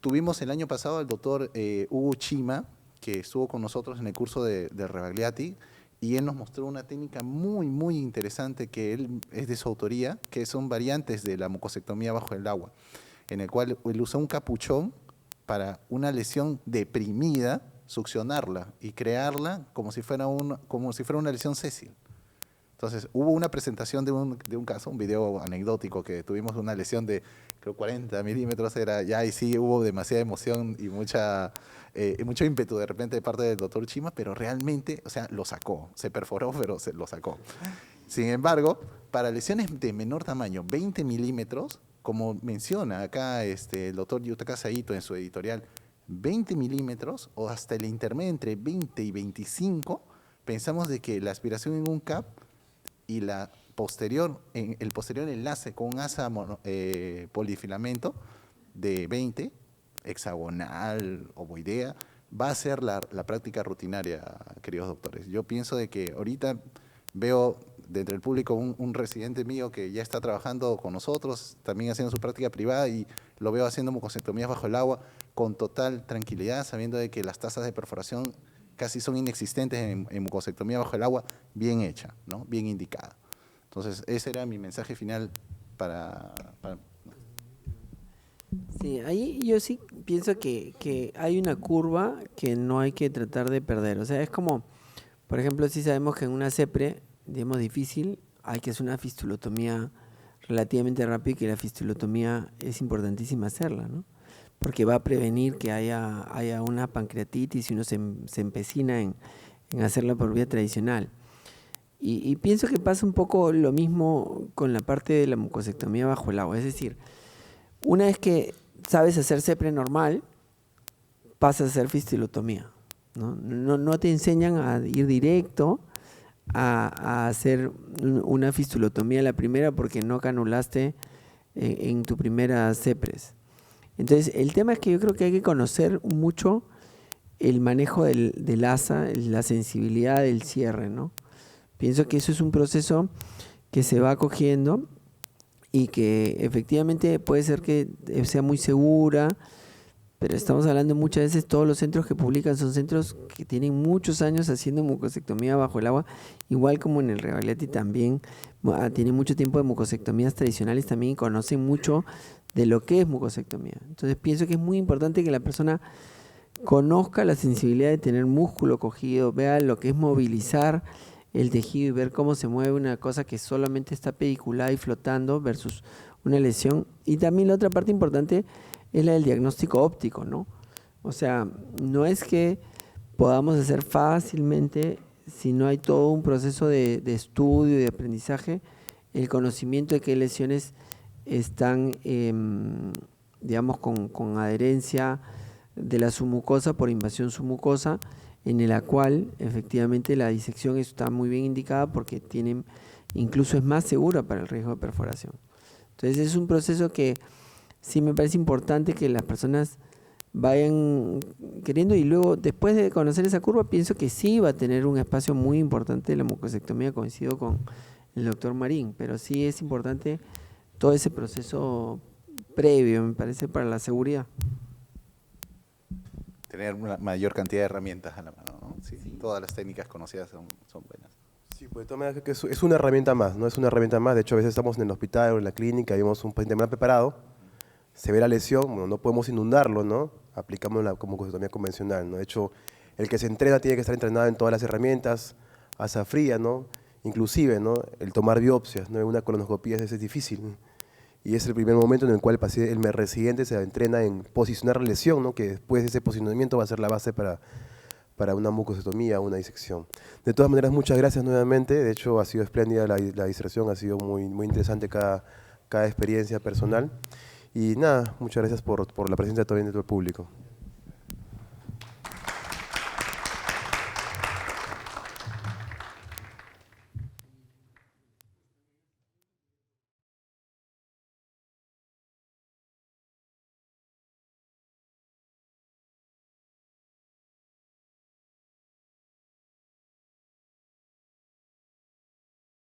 Tuvimos el año pasado al doctor Hugo Chima, que estuvo con nosotros en el curso de Rebagliati, y él nos mostró una técnica muy, muy interesante que él es de su autoría, que son variantes de la mucosectomía bajo el agua, en el cual él usa un capuchón para una lesión deprimida, succionarla y crearla como si fuera una lesión sésil. Entonces, hubo una presentación de un caso, un video anecdótico que tuvimos una lesión de, creo, 40 milímetros, y sí hubo demasiada emoción y mucho ímpetu de repente de parte del doctor Chima, pero realmente, o sea, lo sacó, se perforó, pero lo sacó. Sin embargo, para lesiones de menor tamaño, 20 milímetros, como menciona acá el doctor Yutaka Saito en su editorial, 20 milímetros o hasta el intermedio entre 20 y 25, pensamos de que la aspiración en un CAP y el posterior enlace con un asa polifilamento de 20, hexagonal, ovoidea, va a ser la práctica rutinaria, queridos doctores. Yo pienso de que ahorita veo dentro del público un residente mío que ya está trabajando con nosotros, también haciendo su práctica privada, y lo veo haciendo mucosectomías bajo el agua con total tranquilidad, sabiendo de que las tasas de perforación casi son inexistentes en mucosectomía bajo el agua, bien hecha, ¿no? Bien indicada. Entonces, ese era mi mensaje final para Sí, ahí yo sí pienso que hay una curva que no hay que tratar de perder. O sea, es como, por ejemplo, si sabemos que en una CEPRE, digamos, difícil, hay que hacer una fistulotomía relativamente rápida, y que la fistulotomía es importantísima hacerla, ¿no? Porque va a prevenir que haya una pancreatitis y uno se empecina en hacerla por vía tradicional. Y pienso que pasa un poco lo mismo con la parte de la mucosectomía bajo el agua. Es decir, una vez que sabes hacer CEPRE normal, pasas a hacer fistulotomía, ¿no? No te enseñan a ir directo a hacer una fistulotomía la primera porque no canulaste en tu primera CEPRES. Entonces, el tema es que yo creo que hay que conocer mucho el manejo del asa, la sensibilidad del cierre, ¿no? Pienso que eso es un proceso que se va cogiendo y que efectivamente puede ser que sea muy segura, pero estamos hablando muchas veces, todos los centros que publican son centros que tienen muchos años haciendo mucosectomía bajo el agua, igual como en el Rebagliati también tienen mucho tiempo de mucosectomías tradicionales también y conocen mucho de lo que es mucosectomía. Entonces pienso que es muy importante que la persona conozca la sensibilidad de tener músculo cogido, vea lo que es movilizar el tejido y ver cómo se mueve una cosa que solamente está pediculada y flotando versus una lesión. Y también la otra parte importante es la del diagnóstico óptico, ¿no? O sea, no es que podamos hacer fácilmente, si no hay todo un proceso de estudio y de aprendizaje, el conocimiento de qué lesiones están, digamos, con adherencia de la submucosa por invasión submucosa, en la cual efectivamente la disección está muy bien indicada porque incluso es más segura para el riesgo de perforación. Entonces es un proceso que sí me parece importante que las personas vayan queriendo, y luego después de conocer esa curva pienso que sí va a tener un espacio muy importante de la mucosectomía, coincido con el doctor Marín, pero sí es importante todo ese proceso previo, me parece, para la seguridad. tener una mayor cantidad de herramientas a la mano, ¿no? Sí, todas las técnicas conocidas son buenas. Sí, pues de todas maneras que es una herramienta más, ¿no? Es una herramienta más. De hecho, a veces estamos en el hospital o en la clínica y vemos un paciente mal preparado, se ve la lesión, bueno, no podemos inundarlo, ¿no? Aplicamos la como mucocetomía convencional, ¿no? De hecho, el que se entrena tiene que estar entrenado en todas las herramientas, asa fría, ¿no? Inclusive, ¿no? El tomar biopsias, ¿no? Una colonoscopía es difícil, ¿no? Y es el primer momento en el cual el paciente, el residente se entrena en posicionar la lesión, ¿no? Que después de ese posicionamiento va a ser la base para una mucocetomía, una disección. De todas maneras, muchas gracias nuevamente. De hecho, ha sido espléndida la diserción, ha sido muy interesante cada experiencia personal. Y nada, muchas gracias por la presencia también de todo el público.